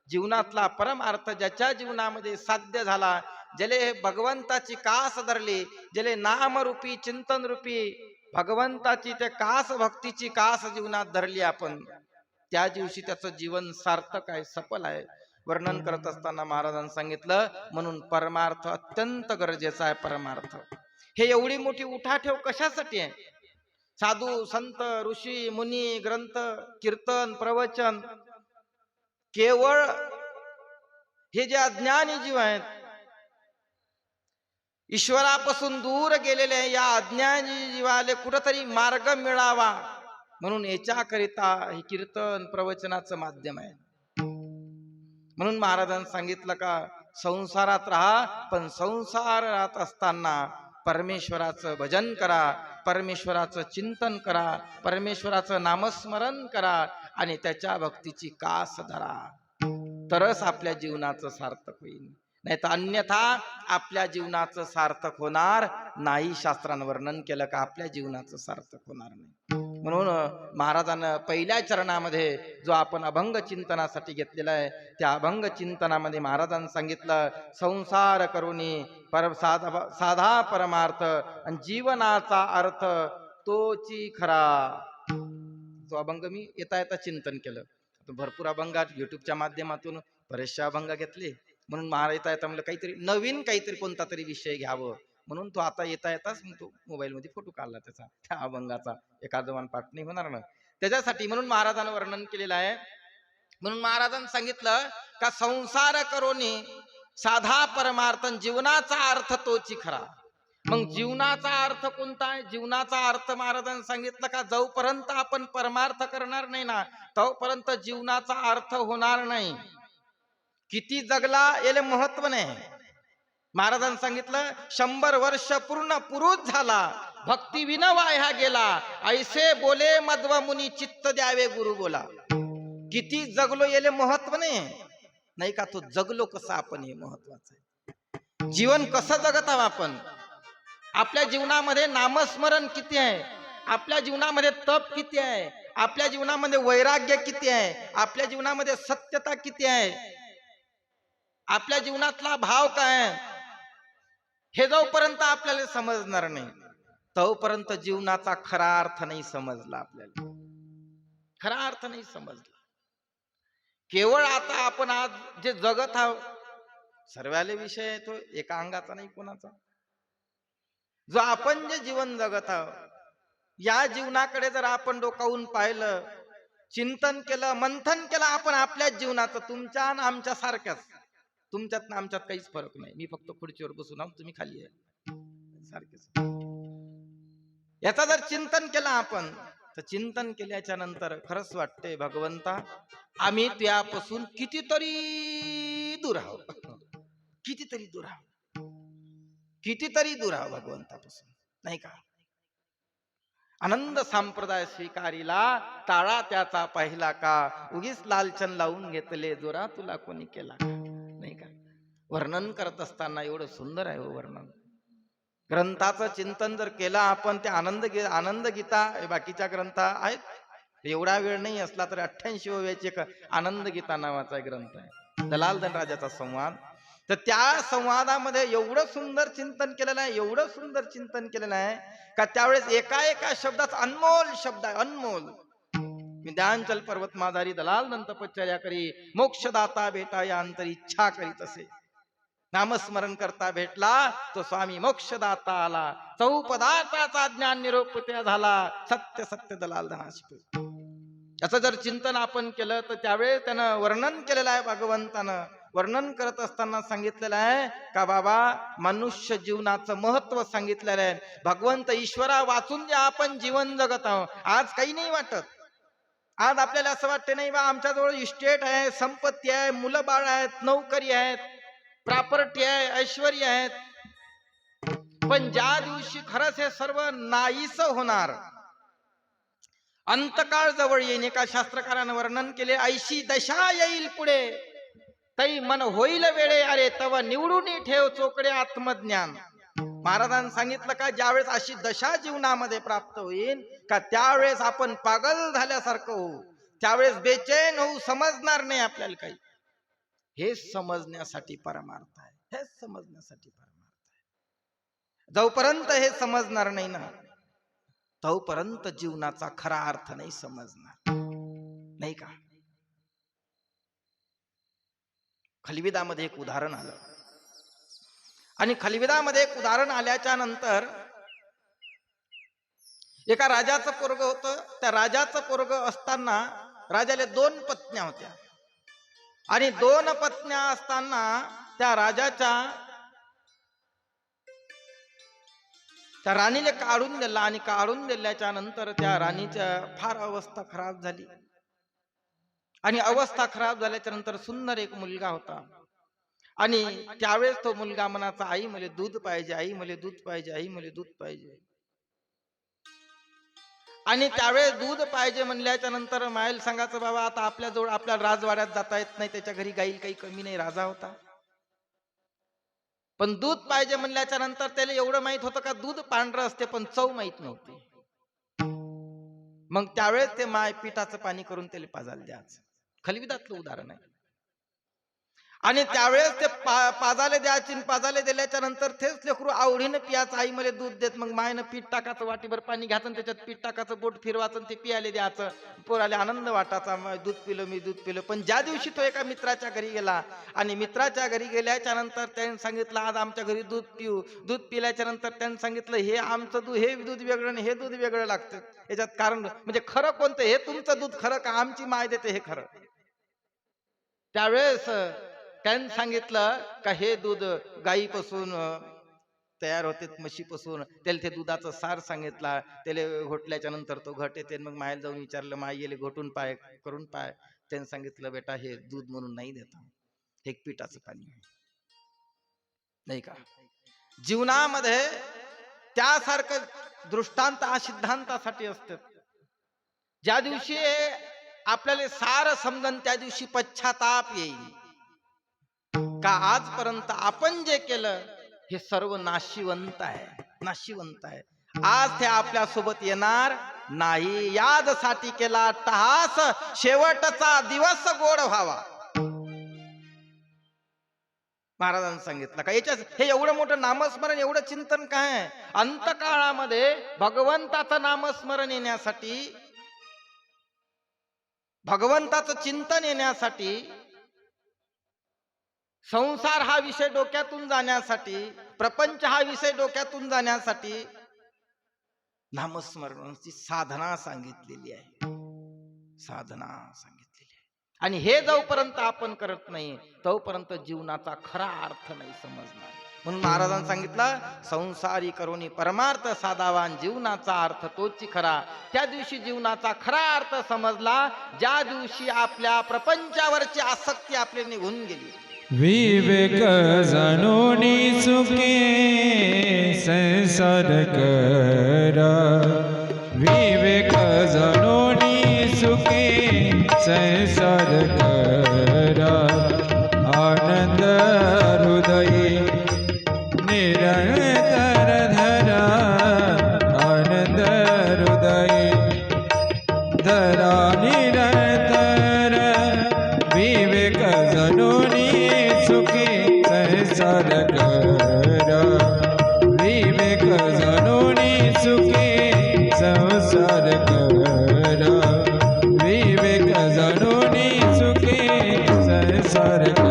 जीवनातला परम अर्थ ज्याच्या जीवनामध्ये साध्य झाला, ज्याले भगवंताची कास धरली, ज्याले नामरूपी चिंतन रूपी भगवंताची त्या कास, भक्तीची कास जीवनात धरली आपण, त्या दिवशी त्याचं जीवन सार्थक आहे, सफल आहे. वर्णन करत असताना महाराजांनी सांगितलं, म्हणून परमार्थ अत्यंत गरजेचा आहे. परमार्थ हे एवढी मोठी उठाठेव कशासाठी आहे? साधू संत ऋषी मुनी ग्रंथ कीर्तन प्रवचन, केवळ हे जे अज्ञानी जीव आहेत, ईश्वरापासून दूर गेलेले आहे, या अज्ञानी जीवाले कुठंतरी मार्ग मिळावा म्हणून याच्याकरिता हे कीर्तन प्रवचनाचं माध्यम आहे. म्हणून महाराजांनी सांगितलं का संसारात राहा, पण संसार राहत असताना परमेश्वराचं भजन करा, परमेश्वराचं चिंतन करा, परमेश्वराचं नामस्मरण करा आणि त्याच्या भक्तीची कास धरा, तरच आपल्या जीवनाचं सार्थक होईल. नाही तर अन्यथा आपल्या जीवनाचं सार्थक होणार नाही. शास्त्रानं वर्णन केलं का आपल्या जीवनाचं सार्थक होणार नाही. म्हणून महाराजांना पहिल्या चरणामध्ये जो आपण अभंग चिंतनासाठी घेतलेला आहे, त्या अभंग चिंतनामध्ये महाराजांनी सांगितलं, संसार करुणी साधा परमार्थ आणि जीवनाचा अर्थ तोची खरा. तो अभंग मी येता येता चिंतन केलं. भरपूर अभंगात युट्यूबच्या माध्यमातून बरेचशे अभंग घेतले, म्हणून महाराज येता येता म्हणलं काहीतरी नवीन, काहीतरी कोणता तरी विषय घ्यावं, म्हणून तो आता येता येताच मी तो मोबाईल मध्ये फोटो काढला त्याचा, त्या अभंगाचा. एखादं पाठ नाही होणार ना त्याच्यासाठी, म्हणून महाराजांना वर्णन केलेलं आहे. म्हणून महाराजांनी सांगितलं का संसार करोनी साधा परमार्थ, जीवनाचा अर्थ तोची खरा. मग जीवनाचा अर्थ कोणता आहे? जीवनाचा अर्थ महाराजांनी सांगितलं का जोपर्यंत आपण परमार्थ करणार नाही ना तोपर्यंत जीवनाचा अर्थ होणार नाही. किती जगला याला महत्व नाही. महाराजांनी सांगितलं 100 वर्ष पूर्ण पुरुष झाला, भक्ती विना वाया गेला, ऐसे बोले मध्व मुनी चित्त द्यावे गुरु बोला. किती जगलो याले महत्व नाही का, तो जगलो कसा आपण हे महत्वाचं आहे. जीवन कसं जगत आहोत आपण, आपल्या जीवनामध्ये नामस्मरण किती आहे, आपल्या जीवनामध्ये तप किती आहे, आपल्या जीवनामध्ये वैराग्य किती आहे, आपल्या जीवनामध्ये सत्यता किती आहे, आपल्या जीवनातला भाव काय आहे, हे जोपर्यंत आपल्याला समजणार नाही तोपर्यंत जीवनाचा खरा अर्थ नाही समजला. आपल्याला खरा अर्थ नाही समजला. केवळ आता आपण आज जे जगत आहोत सर्वाले विषय आहे तो एका अंगाचा नाही कोणाचा. जो आपण जे जीवन जगत आहोत या जीवनाकडे जर आपण डोकावून पाहिलं, चिंतन केलं, मंथन केलं आपण आपल्याच जीवनाचं, तुमच्या आणि आमच्या सारख्याच, तुमच्यात ना आमच्यात काहीच फरक नाही. मी फक्त खुर्चीवर बसून आहो, तुम्ही खाली आहे, सारखेच. याचा जर चिंतन केलं आपण तर चिंतन केल्याच्या नंतर खरंच वाटते भगवंता आम्ही त्यापासून कितीतरी दूर आहोत, कितीतरी दूर आहोत, कितीतरी दूर आहोत भगवंतापासून, नाही का. आनंद संप्रदाय स्वीकारिला टाळा त्याचा पाहिला का, उगीच लालचन लावून घेतले जोरा तुला कोणी केला का, नाही का. वर्णन करत असताना एवढं सुंदर आहे वर्णन. ग्रंथाचं चिंतन जर केलं आपण, ते आनंद गीता बाकीच्या ग्रंथ आहेत, एवढा वेळ नाही असला तर 88व्याचे एक आनंद गीता नावाचा ग्रंथ आहे, दलाल धनराजाचा संवाद. तर त्या संवादामध्ये एवढं सुंदर चिंतन केलेलं आहे, एवढं सुंदर चिंतन केलेलं आहे का त्यावेळेस एका एका शब्दाचा अनमोल शब्द आहे, अनमोल. विद्यांचल पर्वत माधारी दलाल दंत पच्चर्या करी, मोक्षदाता भेटा या अंतरी इच्छा करीत असे. नामस्मरण करता भेटला तो स्वामी मोक्षदाता आला, चौपदार्थाचा ज्ञान निरोपत्या झाला, सत्य सत्य दलाल धनाशी. याचं जर चिंतन आपण केलं तर त्यावेळेस त्यानं वर्णन केलेलं आहे, भगवंतानं वर्णन करत असताना सांगितलेलं आहे का बाबा मनुष्य जीवनाचं महत्व सांगितलेलं आहे. भगवंत ईश्वरा वाचून जे आपण जीवन जगत आहोत, आज काही नाही वाटत. आज आपल्याला असं वाटते नाही बा आमच्याजवळ इस्टेट आहे, संपत्ती आहे, मुलं बाळ आहेत, नोकरी आहेत, प्रॉपर्टी आहे, ऐश्वर्य आहेत, पण ज्या दिवशी खरंच हे सर्व नाहीस होणार, अंतकाळ जवळ येईन. एका शास्त्रकारानं वर्णन केले, 80 दशा येईल पुढे, तै मन होईल वेळे अरे तव निवडून ठेव चोकडे आत्मज्ञान. महाराजांनी सांगितलं का ज्यावेळेस अशी दशा जीवनामध्ये प्राप्त होईल का त्यावेळेस आपण पागल झाल्यासारखं होऊ, त्यावेळेस बेचैन होऊ, समजणार नाही आपल्याला काही. हे समजण्यासाठी परमार्थ आहे, हे समजण्यासाठी परमार्थ आहे. जोपर्यंत हे समजणार नाही ना तोपर्यंत जीवनाचा खरा अर्थ नाही समजणार, नाही का. खलविदामध्ये एक उदाहरण आलं, आणि खलविदामध्ये एक उदाहरण आल्याच्या नंतर एका राजाचं पोरग होतं. त्या राजाचं पोरग असताना राजाला 2 पत्न्या होत्या, आणि 2 पत्न्या असताना त्या राणीने काढून दिला, आणि काढून दिल्याच्या नंतर त्या राणीच्या फार अवस्था खराब झाली. आणि अवस्था खराब झाल्याच्या नंतर सुंदर एक मुलगा होता, आणि त्यावेळेस तो मुलगा म्हणाचा आई मला दूध पाहिजे, आई मला दूध पाहिजे, आई मला दूध पाहिजे. आणि त्यावेळेस दूध पाहिजे म्हणल्याच्या नंतर मायला सांगायचं बाबा आता आपल्याजवळ आपल्याला राजवाड्यात जाता येत नाही, त्याच्या घरी गाईल काही कमी नाही, राजा होता. पण दूध पाहिजे म्हणल्याच्या नंतर त्याला एवढं माहित होतं का दूध पांढरं असते पण चव माहित नव्हती. मग त्यावेळेस ते माय पिठाचं पाणी करून त्याला पाजायला द्यायचं. खलविदातलं उदाहरण आहे. आणि त्यावेळेस ते पाजाले द्यायचे, पाजाले दिल्याच्या नंतर तेच लेकरू आवडीनं पियाचं. आई मला दूध देत, मग मायनं पीठ टाकायचं, वाटीभर पाणी घ्यायचं आणि त्याच्यात पीठ टाकायचं, बोट फिरवायचं आणि ते पियाले द्यायचं. पोराले आनंद वाटायचा, दूध पिलं, मी दूध पिलं. पण ज्या दिवशी तो एका मित्राच्या घरी गेला आणि मित्राच्या घरी गेल्याच्या नंतर त्याने सांगितलं, आज आमच्या घरी दूध पिऊ. दूध पिल्याच्या नंतर त्याने सांगितलं, हे आमचं दूध, हे दूध वेगळं आणि हे दूध वेगळं लागतं. याच्यात कारण म्हणजे खरं कोणतं, हे तुमचं दूध खरं का आमची माय देते हे खरं? त्यावेळेस त्याने सांगितलं का हे दूध गाईपासून तयार होते, म्हशीपासून. त्याला ते दुधाचं सार सांगितला. त्याला घोटल्याच्या नंतर तो घट येते. मग मायला जाऊन विचारलं, माय गेले घोटून पाय, करून पाय. त्याने सांगितलं, बेटा हे दूध म्हणून नाही देता, हे पिठाचं पाणी नाही का. जीवनामध्ये त्यासारखं दृष्टांत हा सिद्धांतासाठी असतात. ज्या दिवशी आपल्याला सार समजन त्या दिवशी पश्चाताप येईल का आजपर्यंत आपण जे केलं हे सर्व नाशिवंत आहे, नाशिवंत आहे. आज ते आपल्या सोबत येणार नाही. यादसाठी केला टहास, शेवटचा दिवस गोड व्हावा. महाराजांनी सांगितलं का याच्यात हे एवढं मोठं नामस्मरण, एवढं चिंतन काय? अंतकाळामध्ये भगवंताचं नामस्मरण येण्यासाठी, भगवंताचं चिंतन येण्यासाठी, संसार हा विषय डोक्यातून जाण्यासाठी, प्रपंच हा विषय डोक्यातून जाण्यासाठी नामस्मरणाची साधना सांगितलेली आहे, साधना सांगितलेली आहे. आणि हे जोपर्यंत आपण करत नाही तोपर्यंत जीवनाचा खरा अर्थ नाही समजणार. म्हणून महाराजांनी सांगितलं, संसारी करोनी परमार्थ साधावा, जीवनाचा अर्थ तोच खरा. त्या दिवशी जीवनाचा खरा अर्थ समजला ज्या दिवशी आपल्या प्रपंचावरची आसक्ती आपली निघून गेली. विवेक जाणूनी सुखे संसार करा, विवेक जाणूनी सुखे संसार करा, आनंद हृदयी निरंतर धरा, आनंद हृदयी धरा निरंतर, विवेक जाणूनी सुखी संसार करा, विवेक जाणूनी सुखी संसार करा, विवेक जाणूनी सुखी संसार करा.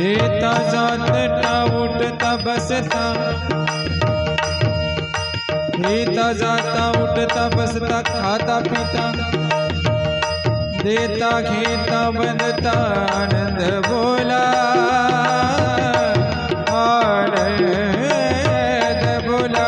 येता जाता उठता बसता, येता जाता उठता बसता, खाता पिता देता घेता बंदता, आनंद बोला आनंद बोला.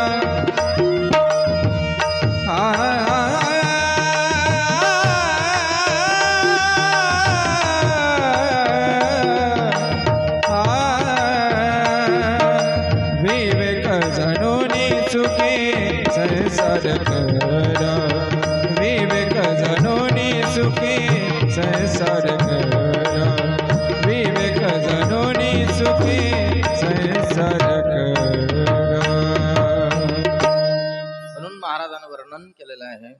विवेक जाणूनी सुखे संसार करा, विवेक जाणूनी सुखे संसार करा, विवेक जाणूनी सुखे संसार करा. म्हणून महाराजांनी वर्णन केलेलं आहे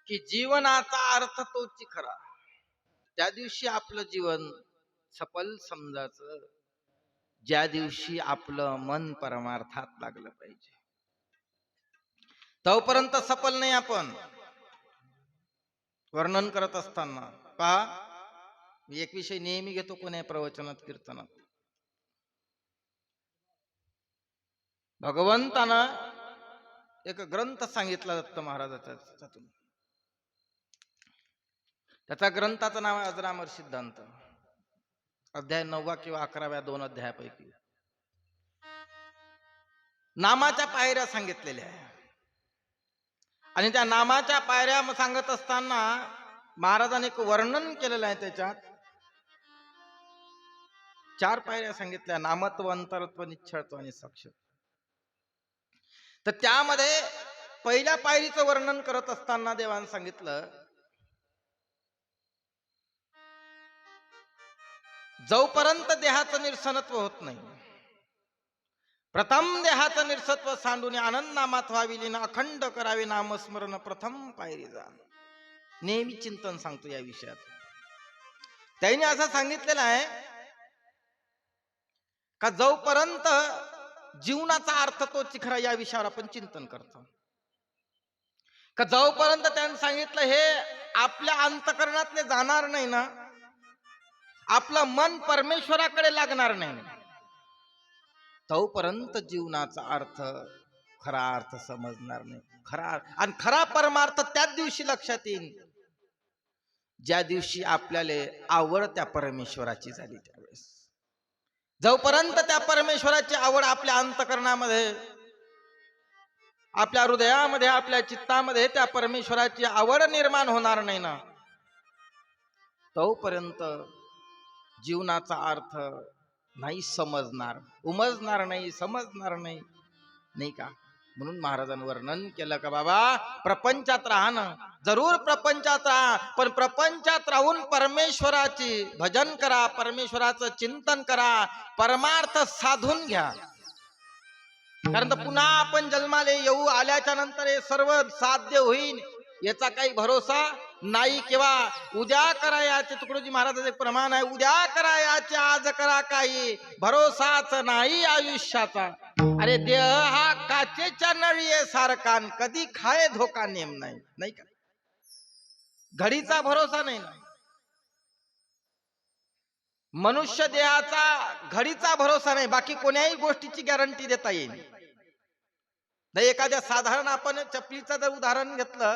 की जीवनाचा अर्थ तोच खरा. त्या दिवशी आपलं जीवन सफल समजायचं ज्या दिवशी आपलं मन परमार्थात लागलं पाहिजे. तोपर्यंत सफल नाही. आपण वर्णन करत असताना पहा, मी एक विषय नेहमी घेतो कोण्या प्रवचनात, कीर्तनात. भगवंतानं एक ग्रंथ सांगितला दत्त महाराजाच्या, त्याचा ग्रंथाचं नाव आहे अजरामर सिद्धांत. अध्याय 9 किंवा 11 2 अध्यायापैकी नामाच्या पायऱ्या सांगितलेल्या आहे. आणि त्या नामाच्या पायऱ्या सांगत असताना महाराजांनी एक वर्णन केलेलं आहे. त्याच्यात 4 पायऱ्या सांगितल्या, नामत्व, अंतरत्व, निश्चळत्व आणि साक्ष. तर त्यामध्ये पहिल्या पायरीचं वर्णन करत असताना देवानं सांगितलं जोपर्यंत देहाचं निरसनत्व होत नाही, प्रथम देहाचं निरसत्व सांडून आनंद नामात व्हावी लीन, अखंड करावे नामस्मरण प्रथम पायरी जा. नेहमी चिंतन सांगतो या विषयात. त्यांनी असं सांगितलेलं आहे का जोपर्यंत जीवनाचा अर्थ तो चिखरा, या विषयावर आपण चिंतन करतो. का जोपर्यंत त्यांनी सांगितलं हे आपल्या अंतकरणातले जाणार नाही ना, आपलं मन परमेश्वराकडे लागणार नाही, तोपर्यंत जीवनाचा अर्थ, खरा अर्थ समजणार नाही. आणि खरा परमार्थ त्याच दिवशी लक्षात येईल ज्या दिवशी आपल्याला आवड त्या परमेश्वराची झाली. त्यावेळेस जोपर्यंत त्या परमेश्वराची आवड आपल्या अंतकरणामध्ये, आपल्या हृदयामध्ये, आपल्या चित्तामध्ये त्या परमेश्वराची आवड निर्माण होणार नाही ना, तोपर्यंत जीवनाचा अर्थ नाही समजणार, उमजणार नाही, समजणार नाही, नाही का. म्हणून महाराजांनी वर्णन केलं का बाबा प्रपंचात राहा ना, जरूर प्रपंचात राहा, पण प्रपंचात राहून परमेश्वराची भजन करा, परमेश्वराचं चिंतन करा, परमार्थ साधून घ्या. कारण पुन्हा आपण जन्माला येऊ, आल्याच्या नंतर हे सर्व साध्य होईल याचा काही भरोसा नाही. किंवा उद्या करा याचे, तुकडोजी महाराजांचे एक प्रमाण आहे, उद्या करा याचे आज करा काही, भरोसाच नाही आयुष्याचा. अरे देह हा काचेच्या नळीये सारखा, कधी खाये धोका नेम नाही, नाही का. घडीचा भरोसा नाही ना, मनुष्य देहाचा घडीचा भरोसा नाही, बाकी कोण्याही गोष्टीची गॅरंटी देता येईल. एखाद्या साधारण आपण चपलीचं जर उदाहरण घेतलं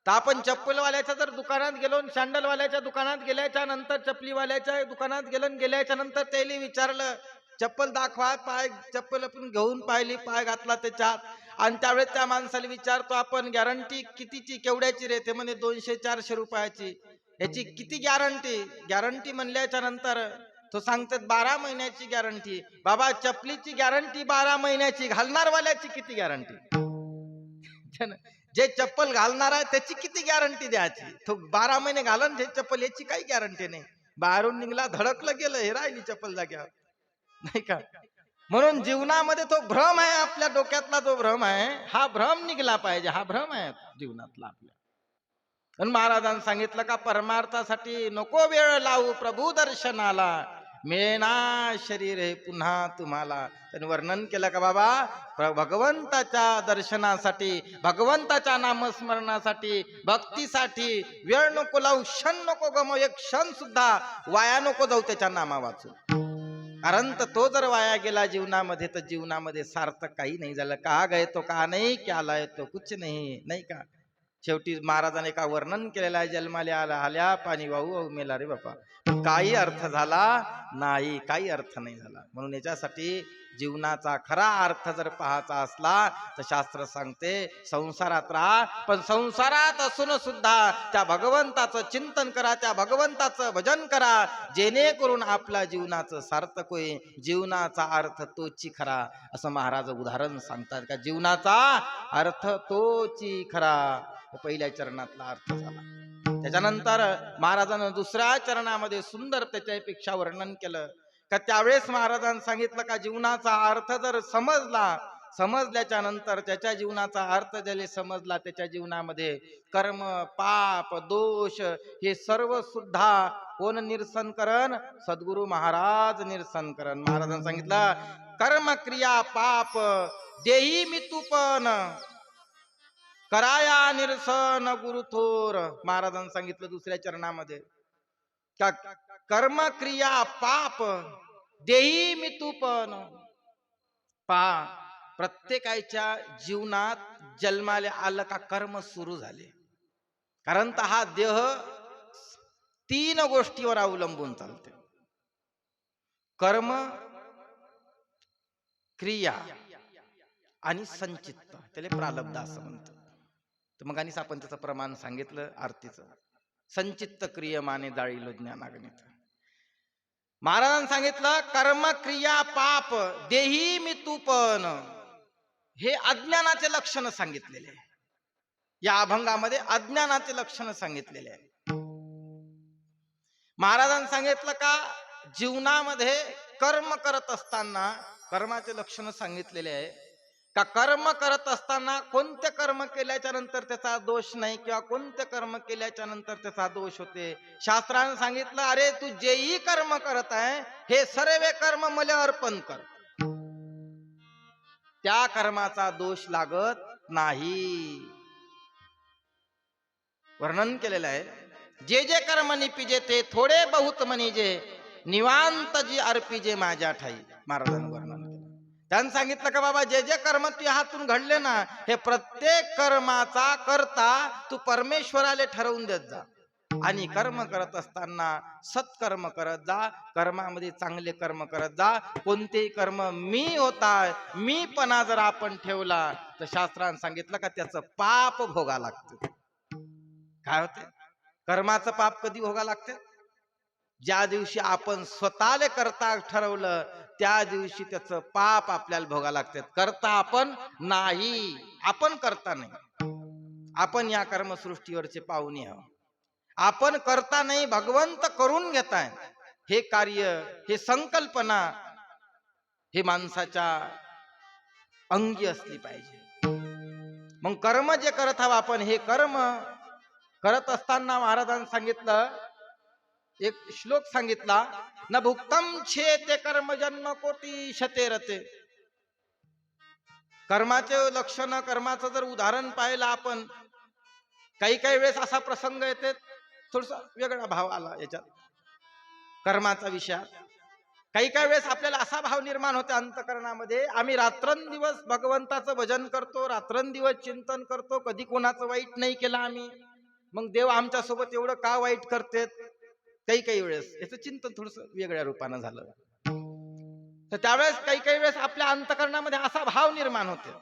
तर आपण चप्पलवाल्याच्या जर दुकानात गेलो, सँडलवाल्याच्या दुकानात गेल्याच्या नंतर, चपलीवाल्याच्या दुकानात गेलो, गेल्याच्या नंतर त्याला विचारलं चप्पल दाखवा, पाय चप्पल आपण घेऊन पाहिली, पाय घातला त्याच्यात, आणि त्यावेळेस त्या माणसाला विचारतो आपण गॅरंटी कितीची, केवढ्याची रे? ते म्हणे 200-400 रुपयाची. याची किती गॅरंटी? गॅरंटी म्हणल्याच्या नंतर तो सांगतात 12 महिन्याची गॅरंटी. बाबा चपलीची गॅरंटी 12 महिन्याची, घालणारवाल्याची किती गॅरंटी? जे चप्पल घालणार आहे त्याची किती गॅरंटी द्यायची? तो 12 महिने घालन जे चप्पल, याची काही गॅरंटी नाही. बाहेरून निघला, धडकलं गेलं, हे राहिली चप्पल जाग्यावर, नाही का. म्हणून जीवनामध्ये तो भ्रम आहे, आपल्या डोक्यातला जो भ्रम आहे, हा भ्रम निघला पाहिजे. हा भ्रम आहे जीवनातला आपल्या. पण महाराजांनी सांगितलं का परमार्थासाठी नको वेळ लावू, प्रभू दर्शनाला मिळेना शरीर हे पुन्हा तुम्हाला. त्यांनी वर्णन केलं का बाबा भगवंताच्या दर्शनासाठी, भगवंताच्या नामस्मरणासाठी, भक्तीसाठी वेळ नको लावू, क्षण नको गमव, एक क्षण सुद्धा वाया नको जाऊ त्याच्या नामा वाचून. कारण तो जर वाया गेला जीवनामध्ये तर जीवनामध्ये सार्थक काही नाही झालं. का गए तो का नाही, क्या लाए तो कुछ नाही, नाही का. शेवटी महाराजांनी का वर्णन केलेलं आहे, जन्माले आला आल्या पाणी वाहू मेला रे बापा, काही अर्थ झाला नाही, काही अर्थ नाही झाला. म्हणून याच्यासाठी जीवनाचा खरा अर्थ जर पाहायचा असला तर शास्त्र सांगते संसारात राहा, पण संसारात असून सुद्धा त्या भगवंताचं चिंतन करा, त्या भगवंताचं भजन करा, जेणेकरून आपल्या जीवनाचं सार्थक होईल. जीवनाचा अर्थ तोची खरा, असं महाराज उदाहरण सांगतात का जीवनाचा अर्थ तोची खरा. पहिल्या चरणातला अर्थ झाला. त्याच्यानंतर महाराजांनी दुसऱ्या चरणामध्ये सुंदर त्याच्यापेक्षा वर्णन केलं का त्यावेळेस महाराजांनी सांगितलं का जीवनाचा अर्थ जर समजल्याच्या नंतर, त्याच्या जीवनाचा अर्थ ज्याला समजला, त्याच्या जीवनामध्ये कर्म, पाप, दोष हे सर्व सुद्धा कोण निरसन करण? सद्गुरु महाराज निरसन करण. महाराजांनी सांगितलं कर्म, क्रिया, पाप देही मी तूपन, कराया निरसन गुरु थोर. महाराजांनी सांगितलं दुसऱ्या चरणामध्ये का कर्म, क्रिया, पाप देही मी तूपन. पहा प्रत्येकाच्या जीवनात जन्माला आलं का कर्म सुरू झाले. कारण हा देह 3 गोष्टीवर अवलंबून चालते: कर्म, क्रिया आणि संचित्त. त्याला प्रारब्ध असं म्हणतात. तर मग आणि आपण त्याचं प्रमाण सांगितलं आरतीचं. संचित्त क्रियमाने जाळीलो ज्ञानाग्नीत. महाराजांनी सांगितलं कर्म, क्रिया, पाप देही मी तूपन. हे अज्ञानाचे लक्षण सांगितलेले आहे. या अभंगामध्ये अज्ञानाचे लक्षण सांगितलेले आहे. महाराजांनी सांगितलं का जीवनामध्ये कर्म करत असताना कर्माचे लक्षण सांगितलेले आहे का कर्म करत असताना कोणते कर्म केल्याच्या नंतर त्याचा दोष नाही किंवा कोणते कर्म केल्याच्या नंतर त्याचा दोष होते. शास्त्राने सांगितलं, अरे तू जेही कर्म करत आहे हे सर्व कर्म मला अर्पण कर, त्या कर्माचा दोष लागत नाही. वर्णन केलेलं आहे, जे जे कर्म निपिजे ते थोडे बहुत म्हणीजे, निवांत जी अर्पिजे माझ्या ठाई. महाराजांनी वर्णन केलं. त्यांनी सांगितलं का बाबा जे जे कर्म तुझ्या हातून घडले ना, हे प्रत्येक कर्माचा करता तू परमेश्वराला ठरवून देत जा. आणि कर्म करत असताना सत्कर्म करत जा, कर्मामध्ये चांगले कर्म करत जा. कोणतेही कर्म मी होताय मीपणा जर आपण ठेवला तर शास्त्राने सांगितलं का त्याचं पाप भोगा लागतं. काय होते कर्माचं पाप? कधी भोगा लागते? ज्या दिवशी आपण स्वतःले करता ठरवलं त्या दिवशी त्याचं पाप आपल्याला भोगा लागते. करता आपण नाही, आपण करता नाही. आपण या कर्मसृष्टीवरचे पाहुणे आहोत. आपण करता नाही, भगवंत करून घेताय. हे कार्य, हे संकल्पना हे माणसाच्या अंगी असली पाहिजे. मग कर्म जे करत आहोत आपण, हे कर्म करत असताना महाराजांनी सांगितलं, एक श्लोक सांगितला, न भुक्तम छेते कर्म जन्म कोटी शते रते. कर्माचे लक्षण, कर्माचं जर उदाहरण पाहिलं आपण, काही काही वेळेस असा प्रसंग येते, थोडासा वेगळा भाव आला याच्यात कर्माचा विषय. काही काही वेळेस आपल्याला असा भाव निर्माण होते अंतकरणामध्ये, आम्ही रात्रंदिवस भगवंताचं भजन करतो, रात्रंदिवस चिंतन करतो, कधी कोणाचं वाईट नाही केलं आम्ही, मग देव आमच्या सोबत एवढं का वाईट करतेत. काही काही वेळेस याचं चिंतन थोडस वेगळ्या रूपानं झालं तर त्यावेळेस काही काही वेळेस आपल्या अंतकरणामध्ये असा भाव निर्माण होते.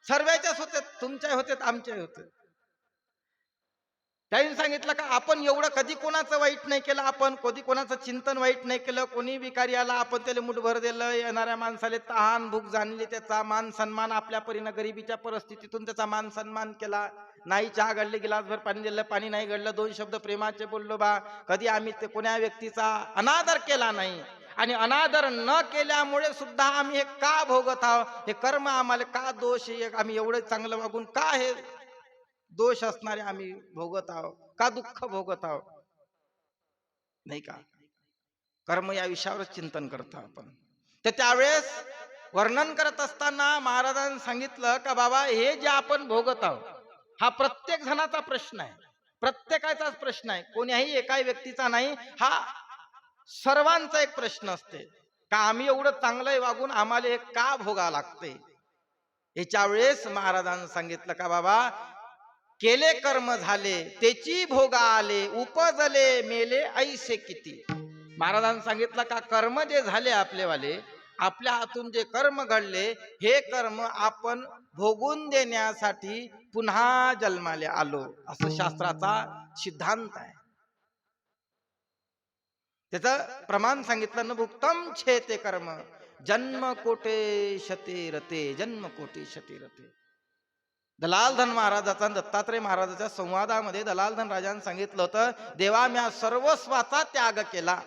सर्वांच्याच होते, तुमच्या होते, आमच्या होते. त्यांनी सांगितलं का आपण एवढं कधी कोणाचं वाईट नाही केलं, आपण कधी कोणाचं चिंतन वाईट नाही केलं. कोणी विकारी आला आपण त्याला मुठभर दिलं, येणाऱ्या माणसाला तहान भूक जाणली, त्याचा मान सन्मान आपल्या परीनं गरिबीच्या परिस्थितीतून त्याचा मान सन्मान केला. नाही चहा घडले गिलासभर पाणी दिलं, पाणी नाही घडलं, दोन शब्द प्रेमाचे बोललो बा. कधी आम्ही ते कोण्या व्यक्तीचा अनादर केला नाही. आणि अनादर न केल्यामुळे सुद्धा आम्ही हे का भोगत आहोत, हे कर्म आम्हाला का दोष, आम्ही एवढं चांगलं वागून का हे दोष असणारे आम्ही भोगत आहोत, का दुःख भोगत आहोत, नाही का. कर्म या विषयावर चिंतन करतो आपण. तर त्यावेळेस वर्णन करत असताना महाराजांनी सांगितलं का बाबा हे जे आपण भोगत आहोत हा प्रत्येक जणाचा प्रश्न आहे, प्रत्येकाचाच प्रश्न आहे, कोण्याही एका व्यक्तीचा नाही. हा सर्वांचा एक प्रश्न असते का आम्ही एवढं चांगलं वागून आम्हाला हे का भोगा लागते. याच्या वेळेस महाराजांनी सांगितलं का बाबा केले कर्म झाले त्याची भोगा आले, उपजले मेले ऐसे किती. महाराजांनी सांगितलं का कर्म जे झाले आपलेवाले, आपल्या हातून जे कर्म घडले, हे कर्म आपण भोगून देण्यासाठी पुन्हा जन्माले आलो, असं शास्त्राचा सिद्धांत आहे. त्याचं प्रमाण सांगितलं, न भुक्तम छेते कर्म जन्म कोटे शते रते, जन्म कोटे शते रते. दलालधन महाराजाचा दत्तात्रय महाराजाच्या संवादामध्ये दलालधन राजाने सांगितलं होतं, देवा म्या सर्वस्वाचा त्याग केला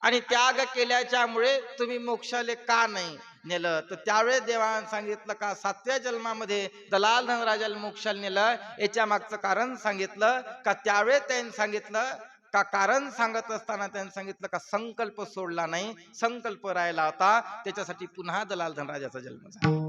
आणि त्याग केल्याच्यामुळे तुम्ही मोक्षाले का नाही नेलं. तर त्यावेळेस देवाने सांगितलं का 7व्या जन्मामध्ये दलालधन राजाला मोक्षाला नेलं. याच्या मागचं कारण सांगितलं का त्यावेळेस त्यांनी सांगितलं का कारण सांगत असताना त्यांनी सांगितलं का संकल्प सोडला नाही, संकल्प राहिला होता, त्याच्यासाठी पुन्हा दलालधन राजाचा जन्म झाला.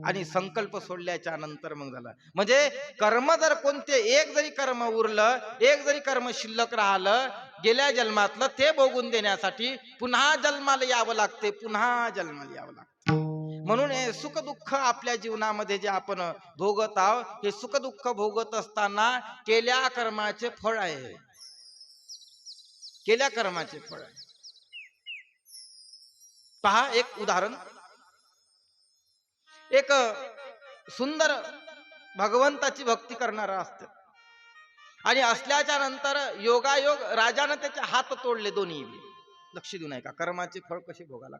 आणि संकल्प सोडल्याच्या नंतर मग झाला. म्हणजे कर्म जर कोणते एक जरी कर्म उरलं, एक जरी कर्म शिल्लक राहिलं गेल्या जन्मातलं, ते भोगून देण्यासाठी पुन्हा जन्माला यावं लागते, पुन्हा जन्माला यावं लागते. म्हणून हे सुख दुःख आपल्या जीवनामध्ये जे आपण भोगत आहोत, हे सुख दुःख भोगत असताना केल्या कर्माचे फळ आहे, केल्या कर्माचे फळ आहे. पहा एक उदाहरण, एक सुंदर भगवंताची भक्ती करणारा असते आणि असल्याच्या नंतर योगायोग राजाने त्याचे हात तोडले दोन्ही. लक्ष देऊ नये का कर्माचे फळ कसे भोगायला.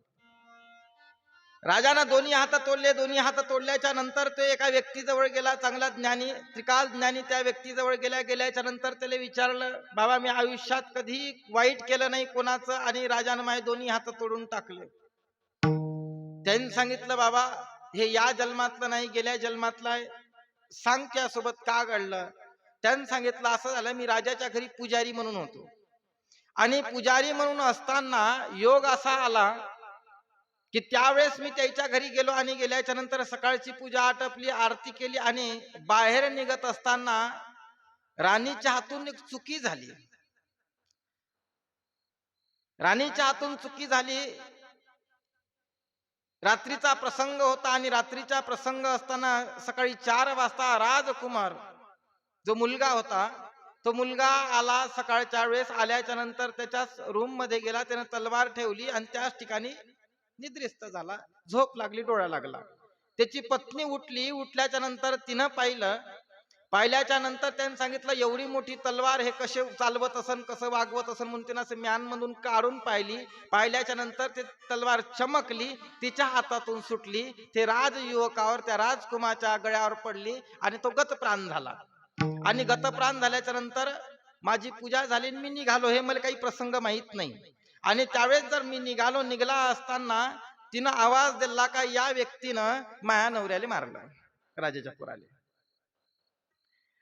राजानं दोन्ही हात तोडले. दोन्ही हात तोडल्याच्या नंतर तो एका व्यक्तीजवळ गेला, चांगला ज्ञानी, त्रिकाल ज्ञानी. त्या व्यक्तीजवळ गेल्याच्या नंतर त्याला विचारलं, बाबा मी आयुष्यात कधी वाईट केलं नाही कोणाचं, आणि राजानं माझे दोन्ही हात तोडून टाकले. त्यांनी सांगितलं, बाबा हे या जन्मातलं नाही, गेल्या जन्मातलं आहे, सांग त्यासोबत का घडलं. त्यांनी सांगितलं, असं झालं, मी राजाच्या घरी पुजारी म्हणून होतो, आणि पुजारी म्हणून असताना योग असा आला की त्यावेळेस मी त्याच्या घरी गेलो, आणि गेल्याच्या नंतर सकाळची पूजा आटपली, आरती केली, आणि बाहेर निघत असताना राणीच्या हातून एक चुकी झाली. राणीच्या हातून चुकी झाली. रात्रीचा प्रसंग होता, आणि रात्रीचा प्रसंग असताना सकाळी 4 वाजता राजकुमार जो मुलगा होता, तो मुलगा आला. सकाळच्या वेळेस आल्याच्या नंतर त्याच्याच रूम मध्ये गेला, त्याने तलवार ठेवली आणि त्याच ठिकाणी निद्रिस्त झाला, झोप लागली, डोळा लागला. त्याची पत्नी उठली. उठल्याच्या नंतर तिनं पाहिल्याच्या नंतर त्याने सांगितलं, एवढी मोठी तलवार हे कसे चालवत असन, कसं वागवत असन, म्हणून तिनं असं म्यान मधून काढून पाहिल्याच्या नंतर ते तलवार चमकली, तिच्या हातातून सुटली, ते राजयुवकावर, त्या राजकुमाराच्या गळ्यावर पडली, आणि तो गतप्राण झाला. आणि गतप्राण झाल्याच्या नंतर माझी पूजा झाली, मी निघालो. हे मला काही प्रसंग माहित नाही. आणि त्यावेळेस जर मी निघला असताना तिनं आवाज दिला का या व्यक्तीनं माया नवऱ्याला मारलं, राजाच्या पुराले.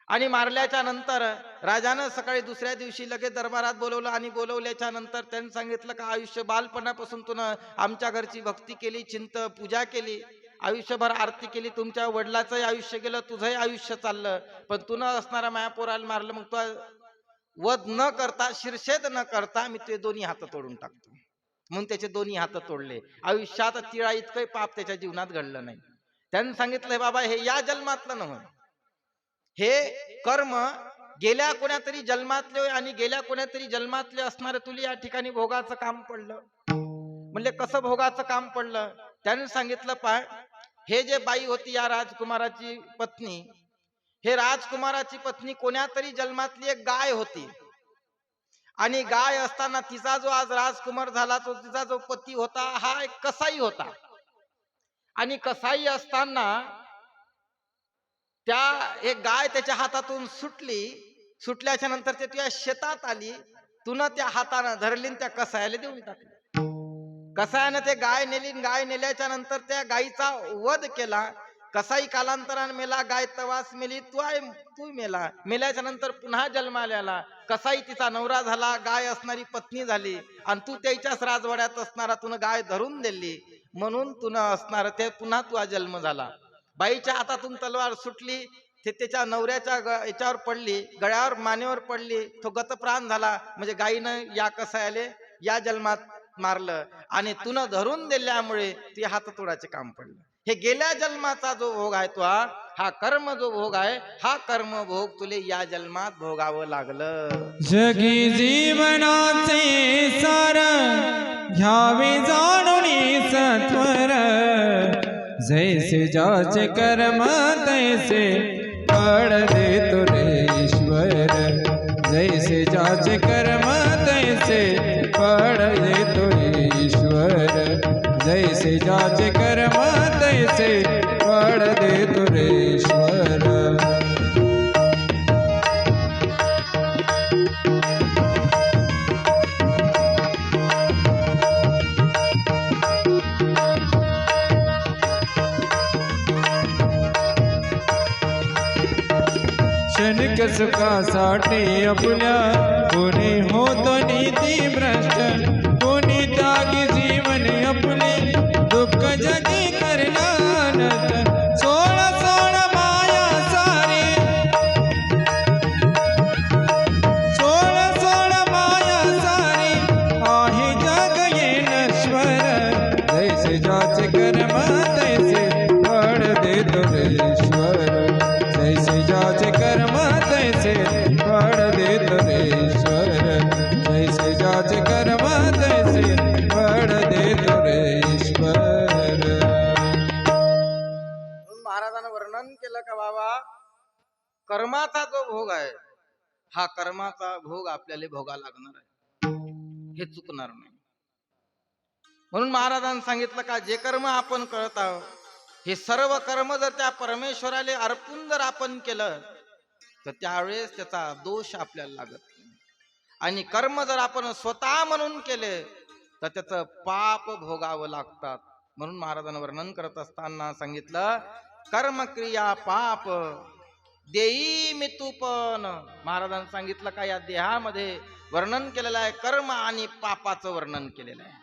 आणि मारल्याच्या नंतर राजानं सकाळी दुसऱ्या दिवशी लगेच दरबारात बोलवलं, आणि बोलवल्याच्या नंतर त्यांनी सांगितलं का आयुष्य बालपणापासून तुनं आमच्या घरची भक्ती केली, पूजा केली, आयुष्यभर आरती केली, तुमच्या वडिलाचंही आयुष्य गेलं, तुझंही आयुष्य चाललं, पण तू न असणारा माया पोराला मारलं. मग तू वध न करता, शिरछेद न करता मी ते दोन्ही हात तोडून टाकतो. म्हणून त्याचे दोन्ही हात तोडले. आयुष्यात तिळा इतकं पाप त्याच्या जीवनात घडलं नाही. त्यांनी सांगितलंय, बाबा हे या जन्मातलं नव्हे, हे कर्म गेल्या कोण्यातरी जन्मातले, आणि गेल्या कोण्यातरी जन्मातले असणारे तुला या ठिकाणी भोगाचं काम पडलं. म्हणजे कसं भोगाचं काम पडलं. त्याने सांगितलं, हे जे बाई होती या राजकुमाराची पत्नी, हे राजकुमाराची पत्नी कोण्यातरी जन्मातली एक गाय होती, आणि गाय असताना तिचा जो आज राजकुमार झाला, तो तिचा जो पती होता हा एक कसाई होता. आणि कसाई असताना एक गाय त्याच्या हातातून सुटल्याच्या नंतर ते तुझ्या शेतात आली, तुनं त्या हातानं धरली, त्या कसायाला देऊन टाकली. कसायानं ते गाय नेली, गाय नेल्याच्या नंतर त्या गायीचा वध केला. कसाई कालांतराने मेला, गाय तवास मेली, तू मेल्याच्या नंतर पुन्हा जन्माला आला. कसाई तिचा नवरा झाला, गाय असणारी पत्नी झाली, आणि तू त्याच्याच राजवाड्यात असणारा तुनं गाय धरून दिली, म्हणून तुनं असणार ते पुन्हा तुझा जन्म झाला. बाईच्या हातातून तलवार सुटली, ते त्याच्या नवऱ्याच्या याच्यावर पडली, गळ्यावर, मानेवर पडली, तो गतप्राण झाला. म्हणजे गायीनं या कसायाले या जन्मात मारलं, आणि तुनं धरून दिल्यामुळे ती हात तोडाचे काम पडलं. हे गेल्या जन्माचा जो भोग आहे तो हा कर्म जो भोग आहे, हा कर्म भोग तुले या जन्मात भोगावं लागलं. जगी जीवनाचे सार घ्यावे जाणून सत्वर, जैसे जाचे कर्म तैसे फळ देतो रे ईश्वर, जैसे जाचे कर्म तैसे फळ देतो रे ईश्वर, जैसे जाचे कर्म तैसे फळ देतो रे ईश्वर. क्षणिक सुखासाठी आपल्या कोणी होतो नीती भ्रष्ट, कोणी त्यागी जीवन आपले दुःख जगी करणार. सोळा सोळा माया सारी, सोळा सोळा माया सारी आहे जग ये नश्वर, जैसे जाचे कर्म तैसे फळ देतो रे ईश्वर, जैसे जाचे कर्म तैसे फळ देतो रे ईश्वर, जैसे जाचे कर्म तैसे फळ देतो रे ईश्वर. महाराजांनी वर्णन केलं का बाबा कर्माचा जो भोग आहे, हा कर्माचा भोग आपल्याला भोगा लागणार आहे, हे चुकणार नाही. म्हणून महाराजांनी सांगितलं का जे कर्म आपण करत आहोत हे सर्व कर्म जर त्या परमेश्वराला अर्पून जर आपण केलं तर त्यावेळेस त्याचा दोष आपल्याला लागत नाही. आणि कर्म जर आपण स्वतः म्हणून केले तर त्याचं पाप भोगावं लागतात. म्हणून महाराजांना वर्णन करत असताना सांगितलं कर्म क्रिया पाप देई मी तू पण. महाराजांनी सांगितलं का या देहामध्ये वर्णन केलेलं आहे कर्म आणि पापाचं वर्णन केलेलं आहे.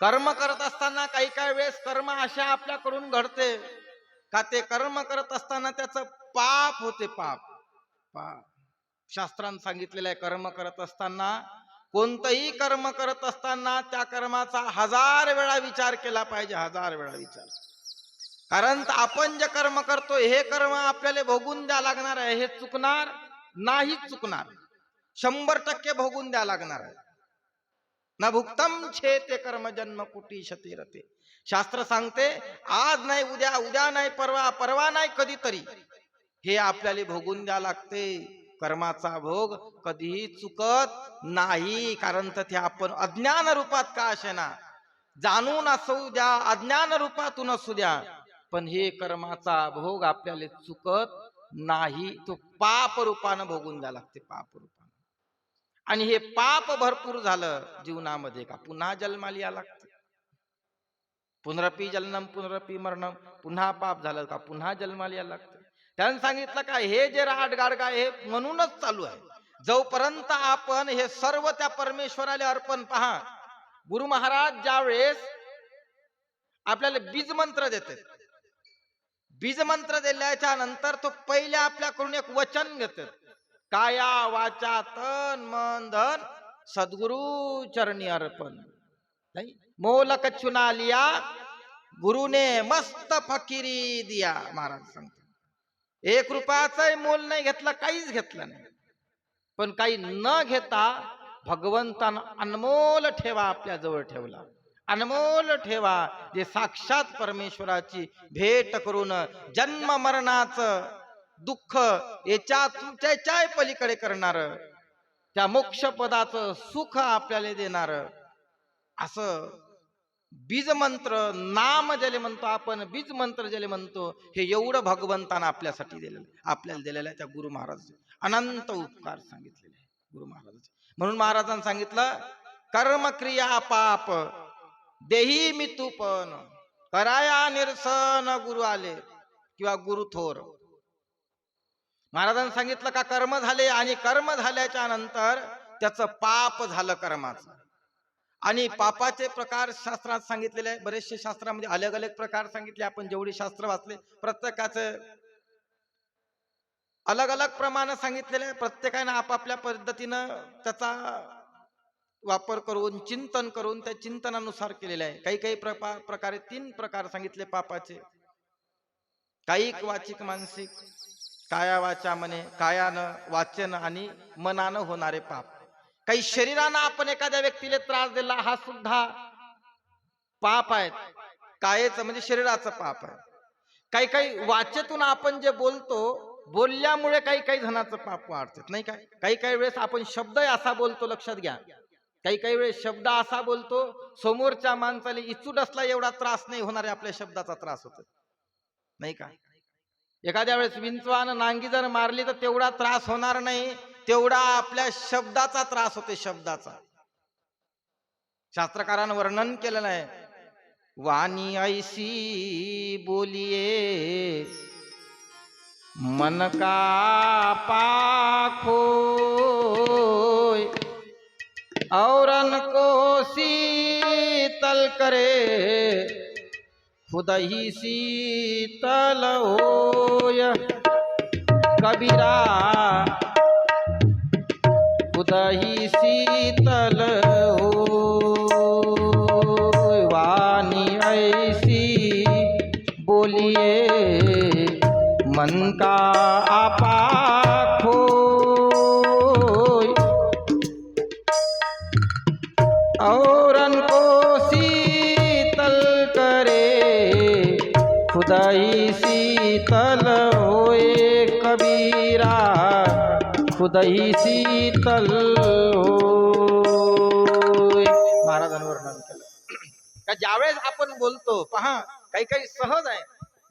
कर्म करत असताना काही काही वेळेस कर्म अशा आपल्याकडून घडते का ते कर्म करत असताना त्याचं पाप होते. पाप पाप शास्त्रांत सांगितलेलं आहे कर्म करत असताना कोणतंही कर्म करत असताना त्या कर्माचा 1000 वेळा विचार केला पाहिजे. 1000 वेळा विचार. कारण आपण जे कर्म करतो हे कर्म आपल्याला भोगून द्या लागणार आहे. हे चुकणार नाहीच चुकणार. 100% भोगून द्या लागणार आहे. न भुक्तम छे ते कर्म जन्म कुटी शते रते. शास्त्र सांगते आज नाही उद्या, उद्या नाही परवा, परवा नाही कधीतरी हे आपल्याला भोगून द्या लागते. कर्माचा भोग कधीही चुकत नाही. कारण तर ते आपण अज्ञान रूपात का असेना जाणून असू द्या अज्ञान रूपातून असू द्या पण हे कर्माचा भोग आपल्याला चुकत नाही. तो पाप रूपानं भोगून द्या लागते. पाप रूपानं. आणि हे पाप भरपूर झालं जीवनामध्ये का पुन्हा जन्माला या लागते. पुनरपी जन्म पुनरपी मरणम. पुन्हा पाप झालं का पुन्हा जन्माला या लागते. त्यानं सांगितलं का हे जे राडगाडगा हे म्हणूनच चालू आहे. जोपर्यंत आपण हे सर्व त्या परमेश्वराला अर्पण. पहा गुरु महाराज ज्या वेळेस आपल्याला बीज मंत्र देतात बीज मंत्र दिल्याच्या नंतर तो पहिले आपल्याकडून एक वचन घेतात काया वाचा तन मन धन सद्गुरु चरणी अर्पण. नाही मोल कछुना लिया गुरुने मस्त फकीरी दिया. महाराज सांगतात 1 रुपयाचाही मोल नाही घेतला काहीच घेतलं नाही. पण काही न घेता भगवंतानं अनमोल ठेवा आपल्या जवळ ठेवला. अनमोल ठेवा जे साक्षात परमेश्वराची भेट करून जन्म मरणाचं दुःख याच्या पलीकडे करणार त्या मोक्ष पदाचं सुख आपल्याला देणार असं बीज मंत्र नाम ज्याला म्हणतो आपण बीज मंत्र ज्याला म्हणतो हे एवढं भगवंतानं आपल्यासाठी दिलेलं आपल्याला दिलेलं आहे. त्या गुरु महाराज अनंत उपकार सांगितलेले गुरु महाराज. म्हणून महाराजांनी सांगितलं कर्म क्रिया पाप देही मी तू पण कराया निरसन गुरु आले किंवा गुरु थोर. महाराजांनी सांगितलं का कर्म झाले आणि कर्म झाल्याच्या नंतर त्याचं पाप झालं कर्माचं. आणि पापाचे प्रकार शास्त्रात सांगितलेले आहे. बरेचसे शास्त्रामध्ये अलग अलग प्रकार सांगितले. आपण जेवढी शास्त्र वाचले प्रत्येकाचे अलग अलग प्रमाण सांगितलेले आहे. प्रत्येकाने आपापल्या पद्धतीनं त्याचा वापर करून चिंतन करून त्या चिंतनानुसार केलेले आहे. काही काही प्रकारे 3 प्रकार सांगितले पापाचे. कायिक वाचिक मानसिक. काया वाचा म्हणे कायानं वाचन आणि मनानं होणारे पाप. काही शरीरानं आपण एखाद्या व्यक्तीला त्रास दिला हा सुद्धा पाप आहे. कायेचं म्हणजे शरीराचं पाप आहे. काही काही वाचेतून आपण जे बोलतो बोलल्यामुळे काही काही जणांचं पाप वाढतात नाही काय. काही काही वेळेस आपण शब्द असा बोलतो लक्षात घ्या. काही काही वेळेस शब्द असा बोलतो समोरच्या माणसाला इचूट असला एवढा त्रास नाही होणार आपल्या शब्दाचा त्रास होतो नाही का. एखाद्या वेळेस विंचवानं नांगी जर मारली तर तेवढा त्रास होणार नाही तेवढा आपल्या शब्दाचा त्रास होते. शब्दाचा शास्त्रकारानं वर्णन केलेलं आहे. वाणी ऐसी बोलिये मन का पाखोय औरन को शीतल करे खुद ही शीतल होय. कबीरा खुद ही शीतल होय. वाणी ऐसी बोलिए मन का आपा खोय औरन को शीतल करे खुदाई शीतल होए. कबीरा खुदाई शीतल होय. महाराजांनी वर्णन केलं. का ज्यावेळेस आपण बोलतो पहा काही काही सहज आहे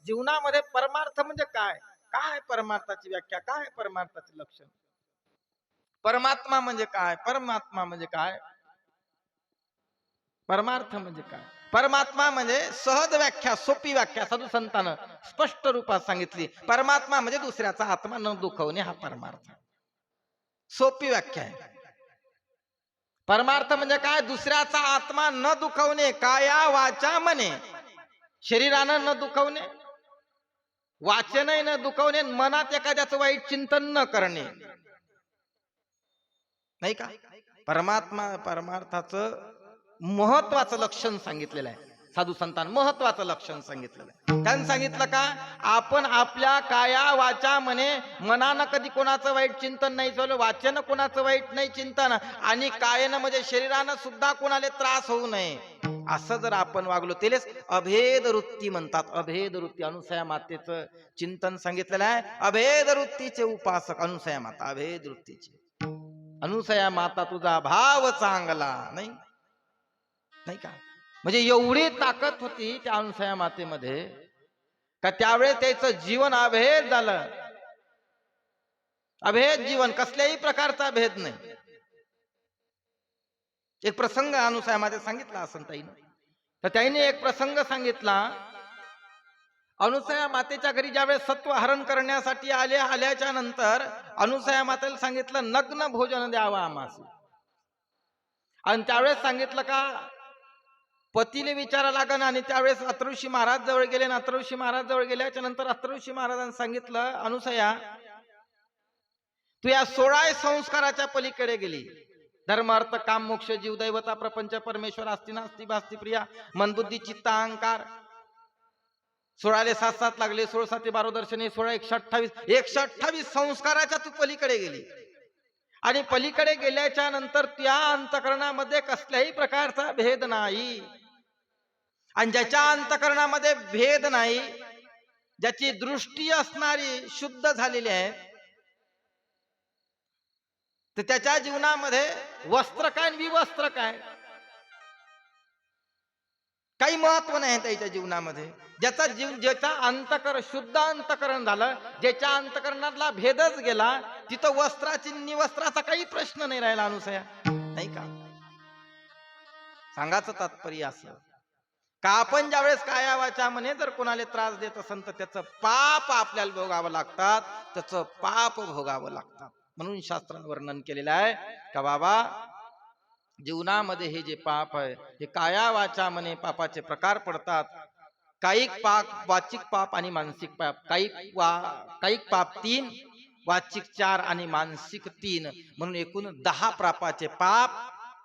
जीवनामध्ये परमार्थ म्हणजे काय, काय परमार्थाची व्याख्या, काय परमार्थाचे लक्षण, परमात्मा म्हणजे काय, परमात्मा म्हणजे काय, परमार्थ म्हणजे काय. परमात्मा म्हणजे सहज व्याख्या, सोपी व्याख्या साधू संतानं स्पष्ट रूपात सांगितली. परमात्मा म्हणजे दुसऱ्याचा आत्मा न दुखवणे हा परमार्थ, सोपी व्याख्या आहे. परमार्थ म्हणजे काय, दुसऱ्याचा आत्मा न दुखवणे, काया वाचा मने, शरीरानं न दुखवणे, वाचनही न दुखवणे, मनात एखाद्याचं वाईट चिंतन न करणे, नाही का. परमात्मा परमार्थाचं महत्वाचं लक्षण सांगितलेलं आहे साधू संतान, महत्वाचं लक्षण सांगितलेलं आहे. त्यांनी सांगितलं का, आपण आपल्या काया वाचा मने, मनानं कधी कोणाचं वाईट चिंतन नाही झालं, वाचन कोणाचं वाईट नाही चिंतन, आणि कायनं म्हणजे शरीरानं सुद्धा कोणाला त्रास होऊ नये असं जर आपण वागलो त्यालाच अभेद वृत्ती म्हणतात. अभेद वृत्ती, अनुसया मातेचं चिंतन सांगितलेलं आहे. अभेद वृत्तीचे उपासक अनुसया माता, अभेद वृत्तीचे. अनुसया माता तुझा भाव चांगला नाही, नाही का. म्हणजे एवढी ताकद होती त्या अनुसया मातेमध्ये का त्यावेळेस त्याचं जीवन अभेद झालं. अभेद जीवन, कसल्याही प्रकारचा भेद नाही. एक प्रसंग अनुसया माते सांगितला असं ताईनं, तर ताईने एक प्रसंग सांगितला. अनुसया मातेच्या घरी ज्यावेळेस सत्व हरण करण्यासाठी आल्याच्या नंतर अनुसया मातेला सांगितलं नग्न भोजन द्यावं आम्हाला. आणि त्यावेळेस सांगितलं का पतीले विचारा लागन. आणि त्यावेळेस अत्रऋषी महाराज जवळ गेले. अत्रऋषी महाराज जवळ गेल्याच्या नंतर अत्रऋषी महाराजांनी सांगितलं, अनुसया तू या 16 संस्काराच्या पलीकडे गेली. धर्म अर्थ काम मोक्ष जीव दैवता प्रपंच परमेश्वर आस्ती नास्ती भास्ती प्रिया मन बुद्धी चित्त अहंकार. 16 7 7 लागले, 16 7 12 दर्शने, 16 128 128 संस्काराच्या तू पलीकडे गेली. आणि पलीकडे गेल्याच्या नंतर त्या अंतकरणामध्ये कसल्याही प्रकारचा भेद नाही. आणि ज्याच्या अंतकरणामध्ये भेद नाही, ज्याची दृष्टी असणारी शुद्ध झालेली आहे, तर त्याच्या जीवनामध्ये वस्त्र काय विवस्त्र काय काही महत्व नाही त्याच्या जीवनामध्ये. ज्याचा जीव, ज्याचा अंतकरण शुद्ध अंतकरण झालं, ज्याच्या अंतकरणातला भेदच गेला, तिथं वस्त्राची निवस्त्राचा काही प्रश्न नाही राहिला अनुसया, नाही का. सांगायचं तात्पर्य असं का आपण ज्यावेळेस काया वाचा म्हणे जर कोणाला त्रास देत असेल तर त्याचं पाप आपल्याला भोगावं लागतात, त्याचं पाप भोगावं लागतात. म्हणून शास्त्रानं वर्णन केलेलं आहे का बाबा जीवनामध्ये हे जे पाप आहे हे काया वाचा म्हणे पापाचे प्रकार पडतात. कायिक पाप, वाचिक पाप आणि मानसिक पाप. कायिक पाप 3, वाचिक 4 आणि मानसिक 3, म्हणून एकूण 10 पापाचे पाप,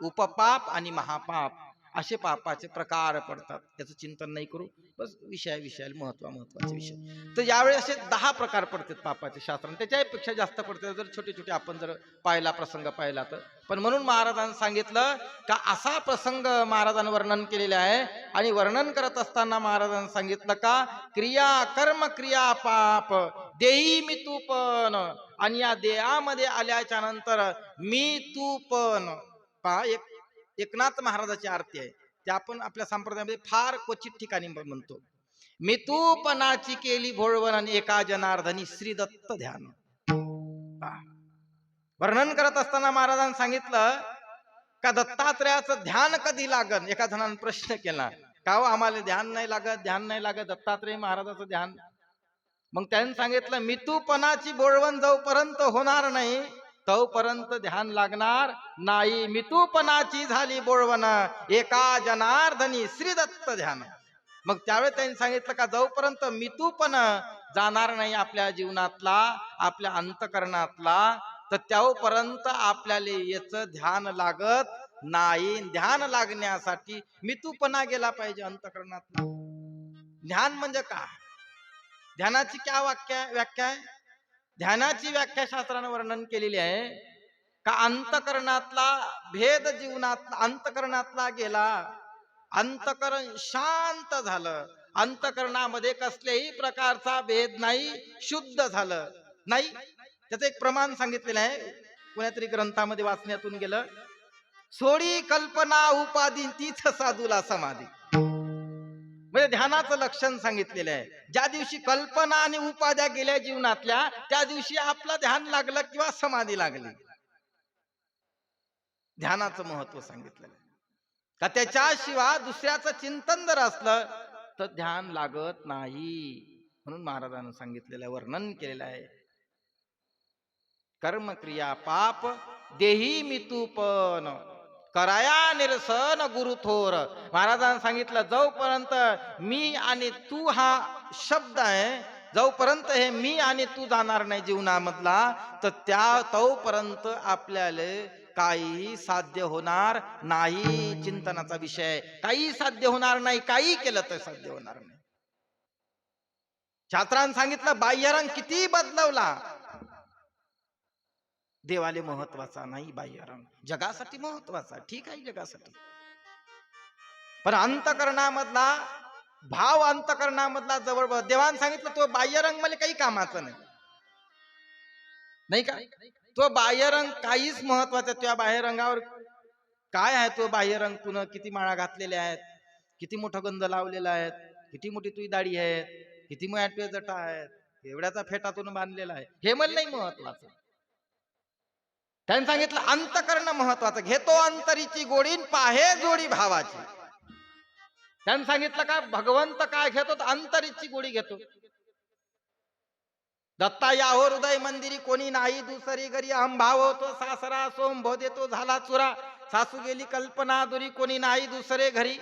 उपपाप आणि महापाप असे पापाचे प्रकार पडतात. याचं चिंतन नाही करू, बस विषयाला महत्वाचे विषय. तर यावेळी असे 10 प्रकार पडतात पापाचे शास्त्राने, त्याच्यापेक्षा जास्त पडतात जर छोटे छोटे आपण जर पाहिला प्रसंग पाहिला तर. पण म्हणून महाराजांनी सांगितलं का असा प्रसंग महाराजांनी वर्णन केलेले आहे. आणि वर्णन करत असताना महाराजांनी सांगितलं का क्रिया कर्म क्रिया पाप देही मी तू पण. आणि या देहामध्ये आल्याच्या नंतर मी तू पण पहा, एकनाथ महाराजाची आरती आहे, ते आपण आपल्या संप्रदायामध्ये फार क्वचित ठिकाणी म्हणतो. मी तू पणाची केली भोळवण आणि एका जनार्दनी श्री दत्त ध्यान. वर्णन करत असताना महाराजांनी सांगितलं का दत्तात्रयाचं ध्यान कधी लागन. एका जणांनी प्रश्न केला का हो आम्हाला ध्यान नाही लागत दत्तात्रय महाराजाचं ध्यान. मग त्यांनी सांगितलं मी तू पणाची बोळवण जोपर्यंत होणार नाही तोपर्यंत ध्यान लागणार नाही. मितूपणाची झाली बोळवण एका जनार्दनी श्री दत्त ध्यान. मग त्यावेळेस त्यांनी सांगितलं का जोपर्यंत मितूपण जाणार नाही आपल्या जीवनातला, आपल्या अंतकरणातला, तर त्यापर्यंत आपल्याला याचं ध्यान लागत नाही. ध्यान लागण्यासाठी मितूपणा गेला पाहिजे अंतकरणातला. ध्यान म्हणजे काय, ध्यानाची क्या व्याख्या आहे. ध्यानाची व्याख्या शास्त्राने वर्णन केलेली आहे का अंतकरणातला भेद जीवनात अंतकरणातला गेला, अंतकरण शांत झालं, अंतकरणामध्ये कसल्याही प्रकारचा भेद नाही, शुद्ध झालं नाही. त्याचं एक प्रमाण सांगितलेलं आहे, कोणत्यातरी ग्रंथामध्ये वाचण्यातून गेलं. सोडी कल्पना उपाधी तीच साधूला समाधी. म्हणजे ध्यानाचं लक्षण सांगितलेलं आहे. ज्या दिवशी कल्पना आणि उपाध्या गेल्या जीवनातल्या, त्या दिवशी आपलं ध्यान लागलं किंवा समाधी लागली. ध्यानाचं महत्व सांगितलेलं आहे. का त्याच्याशिवाय दुसऱ्याचं चिंतन जर असलं तर ध्यान लागत नाही. म्हणून महाराजांनी सांगितलेलं आहे, वर्णन केलेलं आहे. कर्म क्रिया पाप देही मितूपन कराया निरसन गुरु थोर. महाराजांनी सांगितलं, जोपर्यंत मी आणि तू हा शब्द आहे, जोपर्यंत हे मी आणि तू जाणार नाही जीवनामधला, तर तोपर्यंत आपल्याला काही साध्य होणार नाही. चिंतनाचा विषय, काही साध्य होणार नाही. काही केलं तर साध्य होणार नाही. शास्त्रांनी सांगितलं, बाह्यरंग किती बदलवला, देवाले महत्वाचा नाही बाह्यरंग. जगासाठी महत्वाचा, ठीक आहे जगासाठी, पण अंतकरणामधला भाव, अंतकरणामधला जवळ देवान सांगितलं, तो बाह्यरंग मला काही कामाचा नाही. नाही का? तो बाह्यरंग काहीच महत्वाचा. त्या बाह्यरंगावर काय आहे? तो बाह्यरंग पुन्हा किती माळा घातलेल्या आहेत, किती मोठा गंध लावलेला आहे, किती मोठी तुझी दाढी आहे, किती मोठ्या जटा आहेत, एवढ्याचा फेटातून बांधलेला आहे, हे मला नाही महत्वाचं. त्यांनी सांगितलं अंतकरण महत्वाचं. घेतो अंतरीची गोडीन पाहे जोडी भावाची. त्यांनी सांगितलं का भगवंत काय घेतो? तर अंतरीची गोडी घेतो. दत्ता याहो हृदय मंदिरी कोणी नाही दुसरी घरी. अहम भाव होतो सासरा सोम भो देतो झाला चुरा. सासू गेली कल्पना दुरी कोणी नाही दुसरे घरी.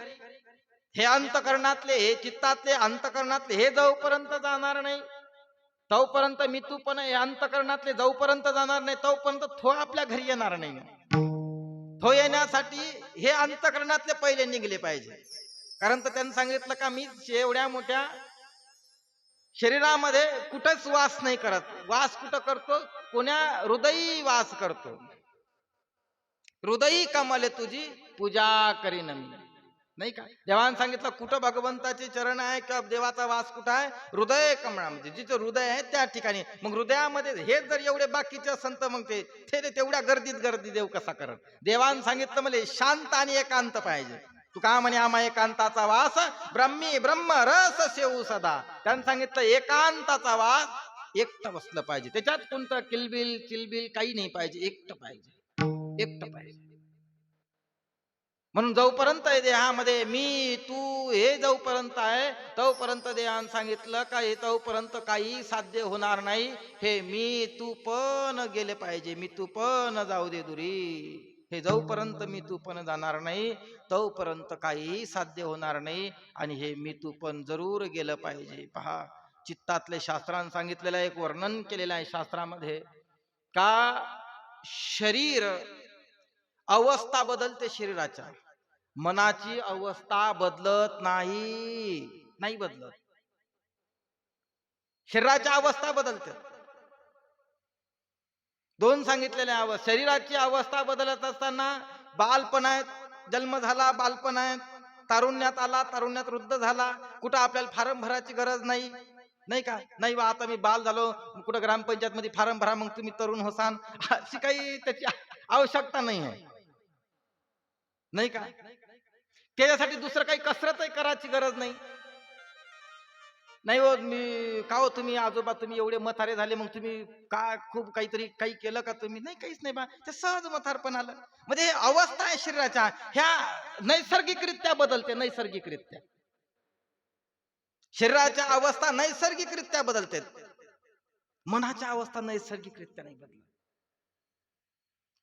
हे अंतकरणातले, हे चित्तातले, अंतकरणातले हे जोपर्यंत जाणार नाही तोपर्यंत मी तू पण हे अंतकरणातले जोपर्यंत जाणार नाही तोपर्यंत थो आपल्या घरी येणार नाही. थो येण्यासाठी हे अंतकरणातले पहिले निघले पाहिजे. कारण तर त्यांनी सांगितलं का मी एवढ्या मोठ्या शरीरामध्ये कुठंच वास नाही करत. वास कुठं करतो? कोण्या हृदयी वास करतो. हृदयी कमले तुझी पूजा करीन मी. नाही का? देवान सांगितलं कुठं भगवंताचे चरण आहे किंवा देवाचा वास कुठं आहे? हृदय कमळामध्ये. जिचं हृदय आहे त्या ठिकाणी. मग हृदयामध्ये हे जर एवढे बाकीचे संत मग ते तेवढ्या गर्दीत गर्दी देव कसा करत? देवान सांगितलं मला शांत आणि एकांत पाहिजे. तू का म्हणे आम्हा एकांताचा वास ब्रह्मी ब्रह्म रस सेवू सदा. त्यानं सांगितलं एकांताचा वास एकटं बसलं पाहिजे. त्याच्यात कोणतं किलबिल चिलबिल काही नाही पाहिजे. एकटं पाहिजे, एकटं पाहिजे. म्हणून जोपर्यंत देहामध्ये मी तू हे जोपर्यंत आहे तोपर्यंत देहान सांगितलं का हे तोपर्यंत काही साध्य होणार नाही. हे मी तू पण गेले पाहिजे. मी तू पण जाऊ दे दुरी. हे जोपर्यंत मी तू पण जाणार नाही तोपर्यंत काही साध्य होणार नाही. आणि हे मी तू पण जरूर गेलं पाहिजे. पहा चित्तातले शास्त्रांनी सांगितलेलं एक वर्णन केलेलं आहे शास्त्रामध्ये का शरीर अवस्था बदलते शरीराच्या, मनाची अवस्था बदलत नाही बदलत. शरीराच्या अवस्था बदलते. दोन सांगितलेल्या अवस्था. शरीराची अवस्था बदलत असताना बालपण आहे, जन्म झाला बालपण आहे, तारुण्यात आला तारुण्यात वृद्ध झाला. कुठं आपल्याला फारम भरायची गरज नाही. नाही का? नाही बा आता मी बाल झालो, कुठं ग्रामपंचायत मध्ये फारम भरा मग तुम्ही तरुण होसान, अशी काही त्याची आवश्यकता नाही आहे. नाही का? त्याच्यासाठी दुसरं काही कसरतही करायची गरज नाही. नाही हो मी का हो तुम्ही आजोबा तुम्ही एवढे म्हातारे झाले मग तुम्ही का खूप काहीतरी काही केलं का तुम्ही? नाही काहीच नाही बा, ते सहज म्हातारपण आलं. म्हणजे अवस्था आहे शरीराच्या ह्या नैसर्गिकरित्या बदलते. नैसर्गिकरित्या शरीराच्या अवस्था नैसर्गिकरित्या बदलते. मनाच्या अवस्था नैसर्गिकरित्या नाही बदलत.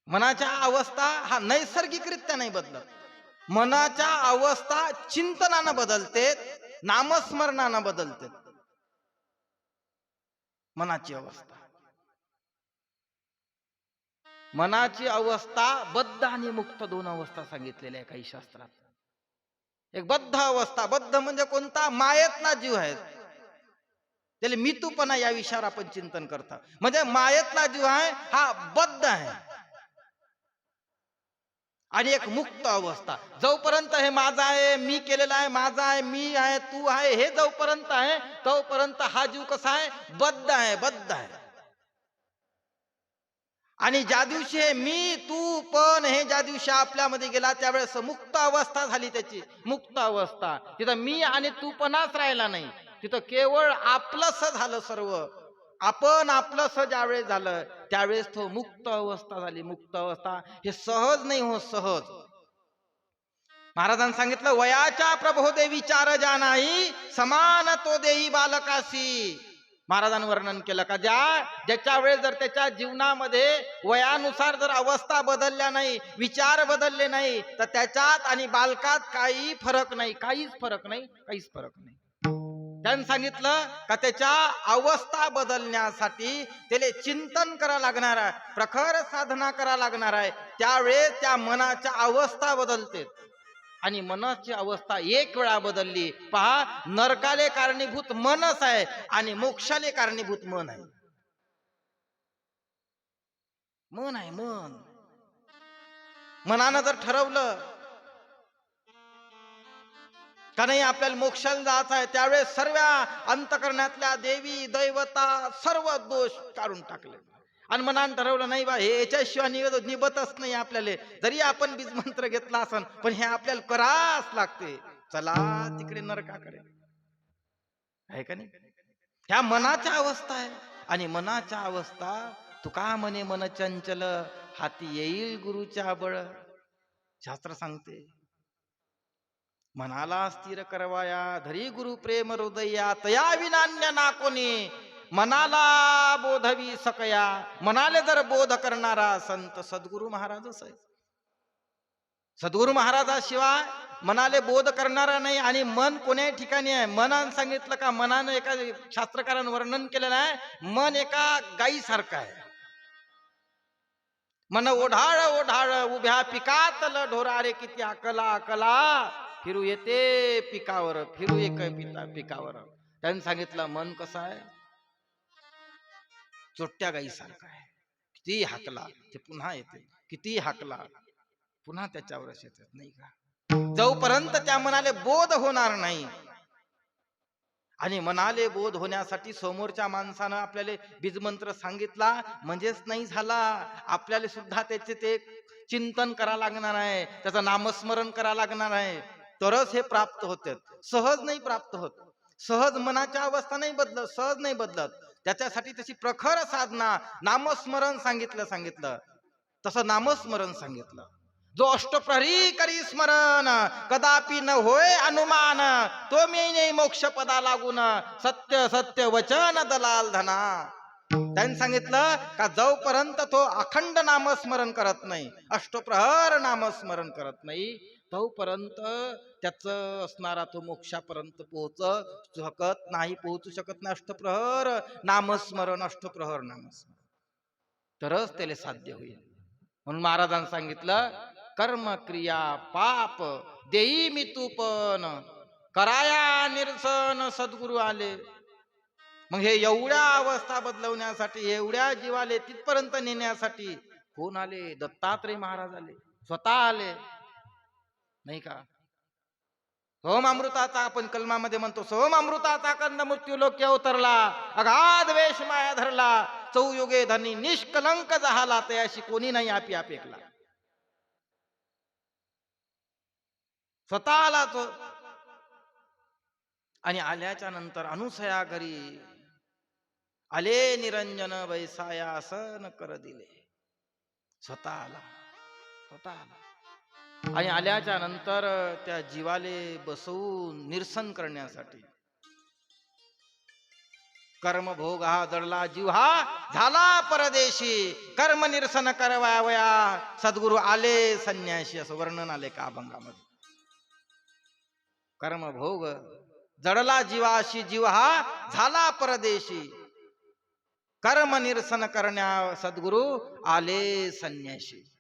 मनाच्या अवस्था हा नैसर्गिकरित्या नाही बदलत. मनाच्या अवस्था चिंतनानं बदलते, नामस्मरणानं बदलते. मनाची अवस्था, मनाची अवस्था बद्ध आणि मुक्त दोन अवस्था सांगितलेल्या आहे काही शास्त्रात. एक बद्ध अवस्था. बद्ध म्हणजे कोणता? मायेतला जीव आहे. त्याला मितूपणा या विषयावर आपण चिंतन करता. म्हणजे मायेतला जीव आहे हा बद्ध आहे. आणि एक मुक्त अवस्था. जोपर्यंत हे माझा आहे, मी केलेला आहे, माझा आहे, मी आहे, तू आहे, हे जोपर्यंत आहे तोपर्यंत हा जीव कसा आहे? बद्ध आहे, बद्ध आहे. आणि ज्या दिवशी हे मी तू पण हे ज्या दिवशी आपल्यामध्ये गेला त्यावेळेस मुक्त अवस्था झाली त्याची, मुक्त अवस्था. तिथं मी आणि तू पणाच राहिला नाही, तिथं केवळ आपलंस झालं सर्व. आपण आपलंस ज्यावेळेस झालं त्यावेळेस तो मुक्त अवस्था झाली. मुक्त अवस्था हे सहज नाही हो, सहज. महाराजांनी सांगितलं, वयाच्या प्रबोधे विचार जानाई, समान तो देई बालकासी. महाराजांनी वर्णन केलं का ज्याच्या वेळेस जर त्याच्या जीवनामध्ये वयानुसार जर अवस्था बदलल्या नाही, विचार बदलले नाही, तर त्याच्यात आणि बालकात काही फरक नाही, काहीच फरक नाही, काहीच फरक नाही. त्यांनी सांगितलं का त्याच्या अवस्था बदलण्यासाठी त्याला चिंतन करा लागणार आहे, प्रखर साधना करा लागणार आहे. त्यावेळेस त्या मनाच्या अवस्था बदलते. आणि मनाची अवस्था एक वेळा बदलली, पहा, नरकाले कारणीभूत मनच आहे आणि मोक्षाले कारणीभूत मन आहे. मन आहे, मन. मनानं जर ठरवलं का नाही आपल्याला मोक्षाला जायचं आहे, त्यावेळेस सर्व अंतकरणातल्या देवी दैवता सर्व दोष काढून टाकले. आणि मनानं ठरवलं नाही बा हे याच्याशिवाय निभतच नाही आपल्याला, जरी आपण बीज मंत्र घेतला असन पण हे आपल्याला करावंच लागते, चला तिकडे नरकाकडे, आहे का नाही. ह्या मनाच्या अवस्था आहे. आणि मनाच्या अवस्था तुका म्हणे मन चंचल, हाती येईल गुरुच्या बळ. शास्त्र सांगते, मनाला स्थिर करवाया, धरी गुरु प्रेम हृदया, तया विनान्य ना कोणी. मनाला बोधवी सकया, मनाले जर बोध करणारा संत सद्गुरु महाराजच आहे. सद्गुरु महाराजाशिवाय मनाले बोध करणारा नाही. आणि मन कोण्या ठिकाणी आहे, मनानं सांगितलं का, मनानं एका शास्त्रकारानं वर्णन केलेलं आहे, मन एका गायीसारखं आहे. मन ओढाळ ओढाळ उभ्या पिकातल ढोरारे, किती अकला अकला फिरू येते पिकावर, फिरू एक पिकावर. त्यांनी सांगितलं मन कसं आहे, चोट्या गाईसारखं आहे. किती हाकला ते पुन्हा येते, किती हाकला पुन्हा त्याच्यावरच येतात, नाही का. जोपर्यंत त्या मनाले बोध होणार नाही. आणि मनाले बोध होण्यासाठी समोरच्या माणसानं आपल्याला बीजमंत्र सांगितला म्हणजेच नाही झाला, आपल्याला सुद्धा त्याचे ते चिंतन करा लागणार आहे, त्याचं नामस्मरण करा लागणार आहे, तरच हे प्राप्त होते. सहज नाही प्राप्त होत, सहज मनाच्या अवस्था नाही बदलत, सहज नाही बदलत. त्याच्यासाठी त्याची प्रखर साधना, नामस्मरण सांगितलं तसं नामस्मरण सांगितलं. जो अष्टप्रहरी करी स्मरण, कदापि न होय अनुमान, तो मी नाही मोक्ष पदा लागून, सत्य सत्य वचन दलाल धना. त्यांनी सांगितलं का जोपर्यंत तो अखंड नामस्मरण करत नाही, अष्टप्रहर नामस्मरण करत नाही, तोपर्यंत त्याचं असणारा तो मोक्षापर्यंत पोहोचू शकत नाही. अष्टप्रहर नामस्मरण, अष्टप्रहर नामस्मरण, तरच त्याला साध्य होईल. म्हणून महाराजांनी सांगितलं, कर्म क्रिया पाप देई मी तू पण, कराया निरसन सद्गुरु आले. मग हे एवढ्या अवस्था बदलवण्यासाठी, एवढ्या जीवाले तिथपर्यंत नेण्यासाठी कोण आले? दत्तात्रय महाराज आले, स्वतः आले, नाही का. सोमामृताचा आपण कलमामध्ये म्हणतो, सोमामृताचा कंद मृत्यू लोक अवतरला, अगाध वेश माया धरला, चौयुगे धनी निष्कलंक झाला, तयाशी कोणी नाही आपी आपेकला. स्वतः आला तो. आणि आल्याच्या नंतर अनुसया घरी आले, निरंजन बैसाया आसन कर दिले. स्वतः आला, स्वतः आला. आणि आल्याच्या नंतर त्या जीवाले बसवून निरसन करण्यासाठी, कर्मभोग हा जडला जीव हा झाला परदेशी, कर्म निरसन करवावया सद्गुरु आले संन्याशी, असं वर्णन आले का अभंगामध्ये. कर्मभोग जडला जीवाशी, जीव हा झाला परदेशी, कर्म निरसन करण्या सद्गुरु आले संन्याशी.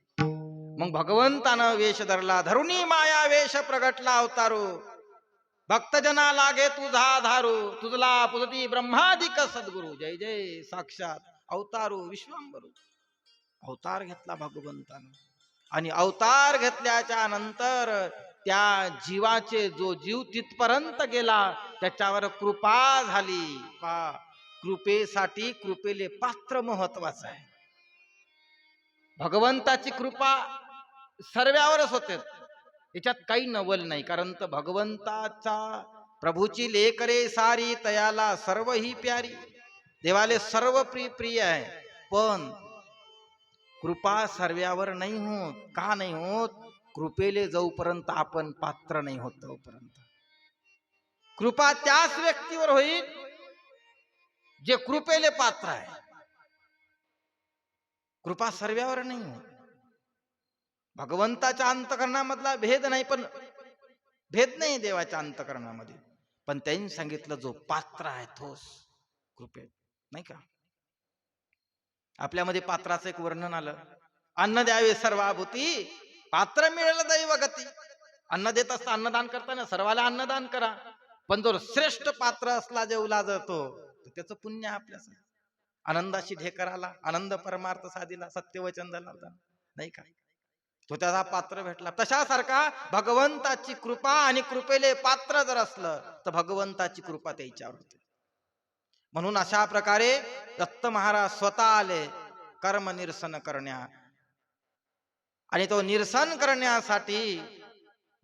मग भगवंतानं वेश धरला, धरुणी माया वेश प्रगटला अवतारू, भक्तजना लागे तुझा धारू, तुझला पुजती ब्रह्मादिक सद्गुरु. जय जय साक्षात अवतारू विश्वांबरू. अवतार घेतला भगवंतानं. आणि अवतार घेतल्याच्या नंतर त्या जीवाचे, जो जीव तिथपर्यंत गेला त्याच्यावर कृपा झाली. कृपेसाठी कृपेले पात्र महत्वाचं आहे. भगवंताची कृपा सर्वांवरच होते, याच्यात काही नवल नाही. कारण तर भगवंताचा प्रभूची लेकरे सारी तयाला सर्व ही प्यारी. देवाले सर्व प्रिय आहे, पण कृपा सर्वांवर नाही होत. का नाही होत? कृपेले जोपर्यंत आपण पात्र नाही होत तोपर्यंत. कृपा त्याच व्यक्तीवर होईल जे कृपेले पात्र आहे. कृपा सर्वांवर नाही होत. भगवंताच्या अंतकरणामधला भेद नाही, पण भेद नाही देवाच्या अंतकरणामध्ये, पण त्यांनी सांगितलं जो पात्र आहे तोच कृपेत, नाही का? आपल्यामध्ये पात्राचं एक वर्णन आलं, अन्न द्यावे सर्वाभूती पात्र मिळेल दैव गती. अन्न देत असता अन्नदान करताना सर्वाला अन्नदान करा, पण जो श्रेष्ठ पात्र असला जेवला जातो तर त्याचं पुण्य आपल्यासाठी. आनंदाशी ढेकर आला, आनंद परमार्थ साधिला, सत्यवचन झाला, नाही का? तो त्याचा पात्र भेटला. तशासारखा भगवंताची कृपा आणि कृपेले पात्र जर असलं तर भगवंताची कृपा त्याच्यावर होते. म्हणून अशा प्रकारे दत्त महाराज स्वतः आले कर्म निरसन करण्या, आणि तो निरसन करण्यासाठी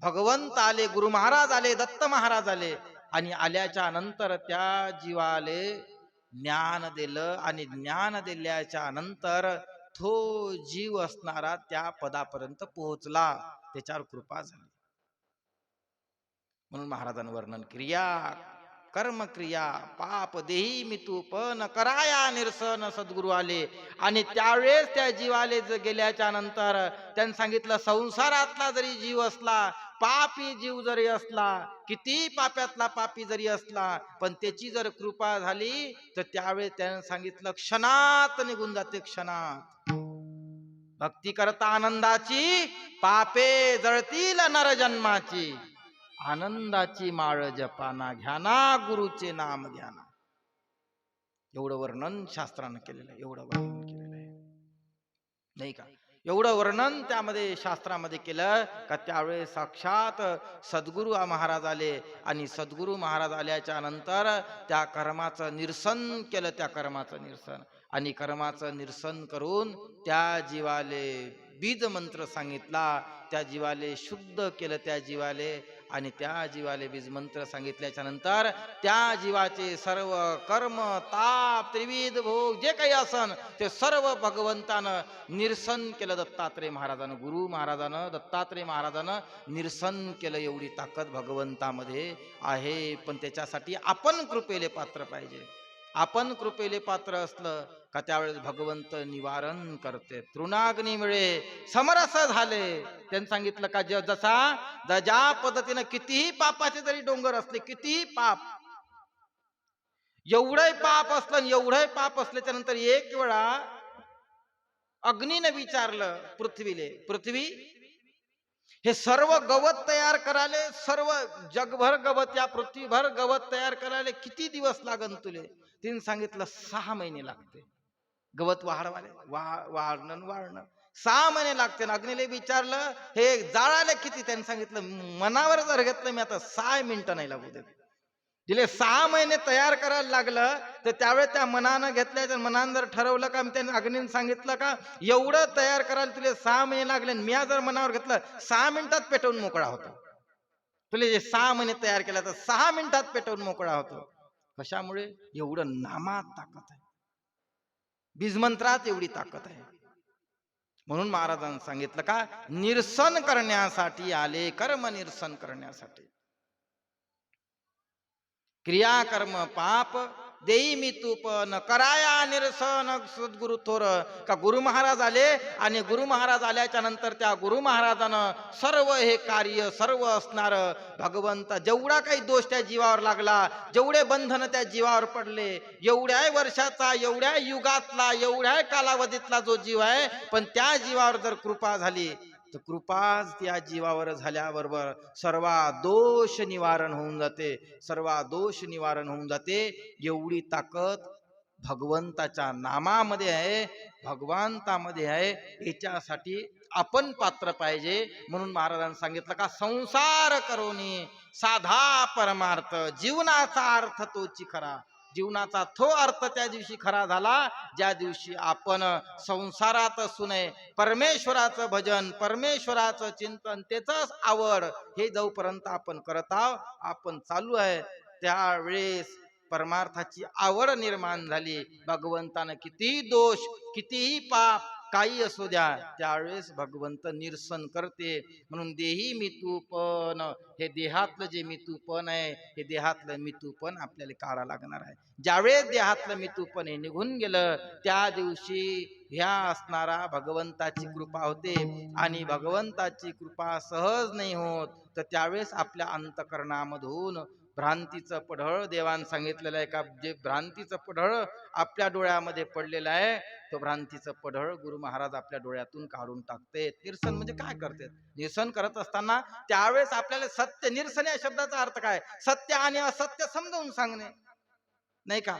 भगवंत आले, गुरु महाराज आले, दत्त महाराज आले, आणि आल्याच्या नंतर त्या जीवाले ज्ञान दिलं, आणि ज्ञान दिल्याच्या नंतर तो जीव असणारा त्या पदापर्यंत पोहोचला, त्याच्यावर कृपा झाली. म्हणून महाराजांनी वर्णन क्रिया कर्म क्रिया पाप देही मी तू पण कराया निरसन सद्गुरु आले. आणि त्यावेळेस त्या जीवाले गेल्याच्या नंतर त्यांनी सांगितलं, संसारातला जरी जीव असला, पापी जीव जरी असला, किती पाप्यातला पापी जरी असला, पण त्याची जर कृपा झाली तर त्यावेळेस त्याने सांगितलं क्षणात निघून जाते, क्षणात. भक्ती करता आनंदाची पापे जळतील नरजन्माची, आनंदाची माळ जपाना घ्याना गुरुचे नाम घ्याना. एवढं वर्णन शास्त्रानं केलेलं आहे, एवढं वर्णन केलेलं आहे, नाही का? एवढं वर्णन त्यामध्ये शास्त्रामध्ये केलं का त्यावेळेस साक्षात सद्गुरू महाराज आले, आणि सद्गुरू महाराज आल्याच्या नंतर त्या कर्माचं निरसन केलं, त्या कर्माचं निरसन, आणि कर्माचं निरसन करून त्या जीवाले बीज मंत्र सांगितला, त्या जीवाले शुद्ध केलं, त्या जीवाले, आणि त्या जीवाले बीज मंत्र सांगितल्याच्या नंतर त्या जीवाचे सर्व कर्म ताप त्रिविध भोग जे काही असन ते सर्व भगवंतानं निरसन केलं. दत्तात्रय महाराजानं, गुरु महाराजानं, दत्तात्रय महाराजानं निरसन केलं. एवढी ताकद भगवंतामध्ये आहे, पण त्याच्यासाठी आपण कृपेले पात्र पाहिजे. आपण कृपेले पात्र असलं का त्यावेळेस भगवंत निवारण करते. तृणाग्नी मिळे समरस झाले. त्यांनी सांगितलं का जसा ज्या पद्धतीनं कितीही पापाचे जरी डोंगर असले, कितीही पाप, एवढंही पाप असलं, एवढंही पाप असल्याच्या नंतर एक वेळा अग्नीने विचारलं पृथ्वीले, पृथ्वी हे सर्व गवत तयार करायला, सर्व जगभर गवत, या पृथ्वीभर गवत तयार करायला किती दिवस लागन तुले? तिने सांगितलं 6 महिने लागते. गवत वाढणं 6 महिने लागते. अग्नीला विचारलं हे जाळायला किती? त्यांनी सांगितलं मनावर जर घेतलं मी आता 6 मिनिटं नाही लागू देत. तिले 6 महिने तयार करायला लागलं, तर त्यावेळेस त्या मनानं घेतल्याच्या मनानं जर ठरवलं का, त्यांनी अग्नीने सांगितलं का एवढं तयार करायला तुले 6 महिने लागले, मी जर मनावर घेतलं 6 मिनिटात पेटवून मोकळा होतो. तुले जे 6 महिने तयार केलं तर 6 मिनिटात पेटवून मोकळा होतो. कशामुळे? एवढं नामात ताकद आहे, बीजमंत्रात एवढी ताकद आहे. म्हणून महाराजांनी सांगितलं का निरसन करण्यासाठी आले, कर्म निरसन करण्यासाठी. क्रिया कर्म पाप देई मी तूप न कराया निरसन सद्गुरु थोर. का गुरु महाराज आले, आणि गुरु महाराज आल्याच्या नंतर त्या गुरु महाराजानं सर्व हे कार्य, सर्व असणार भगवंत, जेवढा काही दोष त्या जीवावर लागला, जेवढे बंधन त्या जीवावर पडले, एवढ्या वर्षाचा, एवढ्या युगातला, एवढ्या कालावधीतला जो जीव आहे, पण त्या जीवावर जर कृपा झाली तर कृपाच त्या जीवावर झाल्याबरोबर सर्व दोष निवारण होऊन जाते, सर्व दोष निवारण होऊन जाते. एवढी ताकद भगवंताच्या नामामध्ये आहे, भगवंतामध्ये आहे. याच्यासाठी आपण पात्र पाहिजे. म्हणून महाराजांनी सांगितलं का संसार करोनी साधा परमार्थ, जीवनाचा अर्थ तोची खरा. जीवनाचा तो अर्थ त्या दिवशी खरा झाला ज्या दिवशी आपण संसारात असून परमेश्वराचं भजन, परमेश्वराचं चिंतन, त्याच आवड हे जोपर्यंत आपण करत आहोत, आपण चालू आहे, त्यावेळेस परमार्थाची आवड निर्माण झाली. भगवंतानं कितीही दोष, कितीही पाप काही असू द्या, त्यावेळेस भगवंत निरसन करते. म्हणून देही मितूपण, हे देहातलं जे मितूपण आहे, हे देहातलं मितूपण आपल्याला काढा लागणार आहे. ज्यावेळेस देहातलं मितूपण हे निघून गेलं, त्या दिवशी ह्या असणारा भगवंताची कृपा होते. आणि भगवंताची कृपा सहज नाही होत, तर त्यावेळेस आपल्या अंतकरणामधून भ्रांतीचं पढळ, देवान सांगितलेलं आहे का, जे भ्रांतीचं पढळ आपल्या डोळ्यामध्ये पडलेलं आहे, तो भ्रांतीचं पढळ गुरु महाराज आपल्या डोळ्यातून काढून टाकते. निरसन म्हणजे काय करते? निरसन करत असताना त्यावेळेस आपल्याला सत्य, निरसन या शब्दाचा अर्थ काय? सत्य आणि असत्य समजावून सांगणे, नाही का?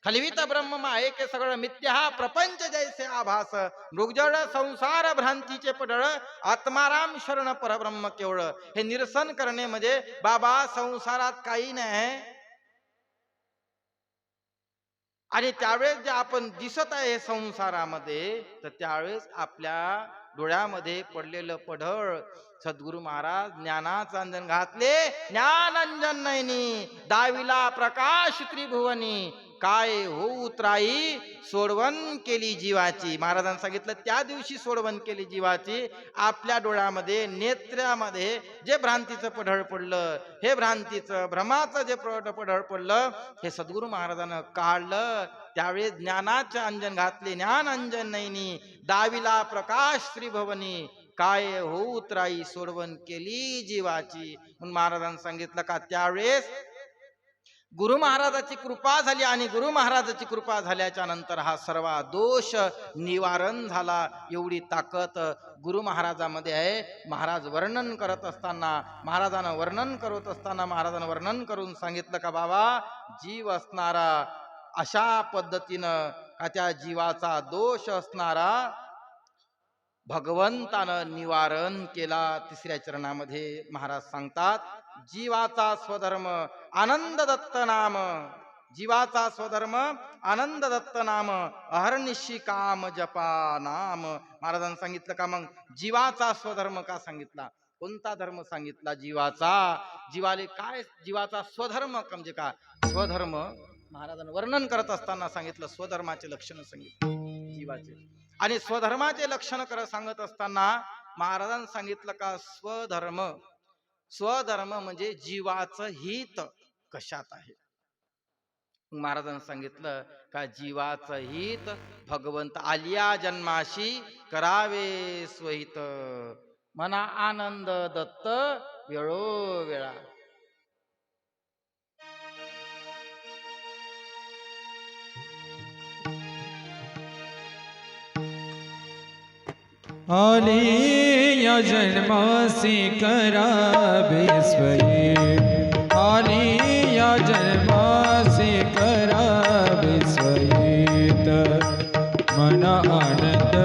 खलवित ब्रह्म आहे के सगळं मिथ्या हा प्रपंच जैसे आभास, मृगजड संसार भ्रांतीचे पडळ, आत्माराम शरण परब्रह्म केवळ. हे निरसन करणे म्हणजे बाबा संसारात काही नाही, आणि त्यावेळेस जे आपण दिसत आहे संसारामध्ये, तर त्यावेळेस आपल्या डोळ्यामध्ये पडलेलं पढळ सद्गुरु महाराज ज्ञानाचं अंजन घातले, ज्ञान अंजन नयनी दाविला प्रकाश त्रिभुवनी, काय हो उतराई सोडवण केली जीवाची. महाराजांनी सांगितलं त्या दिवशी सोडवण केली जीवाची. आपल्या डोळ्यामध्ये, नेत्र्यामध्ये जे भ्रांतीचं पढळ पडलं, हे भ्रांतीचं, भ्रमाचं जे पढळ पडलं, हे सद्गुरु महाराजांना काढलं. त्यावेळेस ज्ञानाचे अंजन घातले, ज्ञान अंजन नयनी दाविला प्रकाश त्रिभुवनी, काय हो उतराई सोडवण केली जीवाची. म्हणून महाराजांनी सांगितलं का त्यावेळेस गुरु महाराजाची कृपा झाली, आणि गुरु महाराजाची कृपा झाल्याच्या नंतर हा सर्व दोष निवारण झाला. एवढी ताकद गुरु महाराजामध्ये आहे. महाराज वर्णन करत असताना, महाराजांना वर्णन करत असताना महाराजांना वर्णन करून सांगितलं का बाबा, जीव असणारा अशा पद्धतीनं का त्या जीवाचा दोष असणारा भगवंतानं निवारण केला. तिसऱ्या चरणामध्ये महाराज सांगतात, जीवाचा स्वधर्म आनंद दत्त नाम, जीवाचा स्वधर्म आनंद दत्त नाम, अहर्निशी काम जपा नाम. महाराजांनी सांगितलं का मग जीवाचा स्वधर्म का सांगितला, कोणता धर्म सांगितला जीवाचा? जीवाले काय, जीवाचा स्वधर्म म्हणजे काय? स्वधर्म महाराजांनी वर्णन करत असताना सांगितलं, स्वधर्माचे लक्षण सांगितले जीवाचे. आणि स्वधर्माचे लक्षण करत सांगत असताना महाराजांनी सांगितलं का स्वधर्म, स्वधर्म म्हणजे जीवाचं हित कशात आहे. महाराजांनी सांगितलं का जीवाचं हित भगवंत आलिया जन्माशी करावे स्वहित, मना आनंद दत्त वेळोवेळा. आलिया जन्मासी करावे स्वहित, आलिया जन्मासी करावे स्वहित, मन आनंद,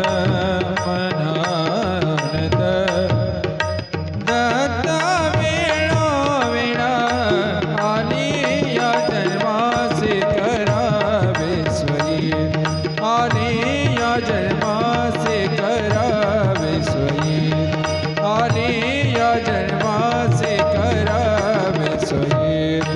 मन आनंद दत्ता वेळोवेळा, आलिया जन्मासी करावे स्वहित, आलिया जन्मासी करावे स्वहित, आलिया जन्मासी करावे स्वहित.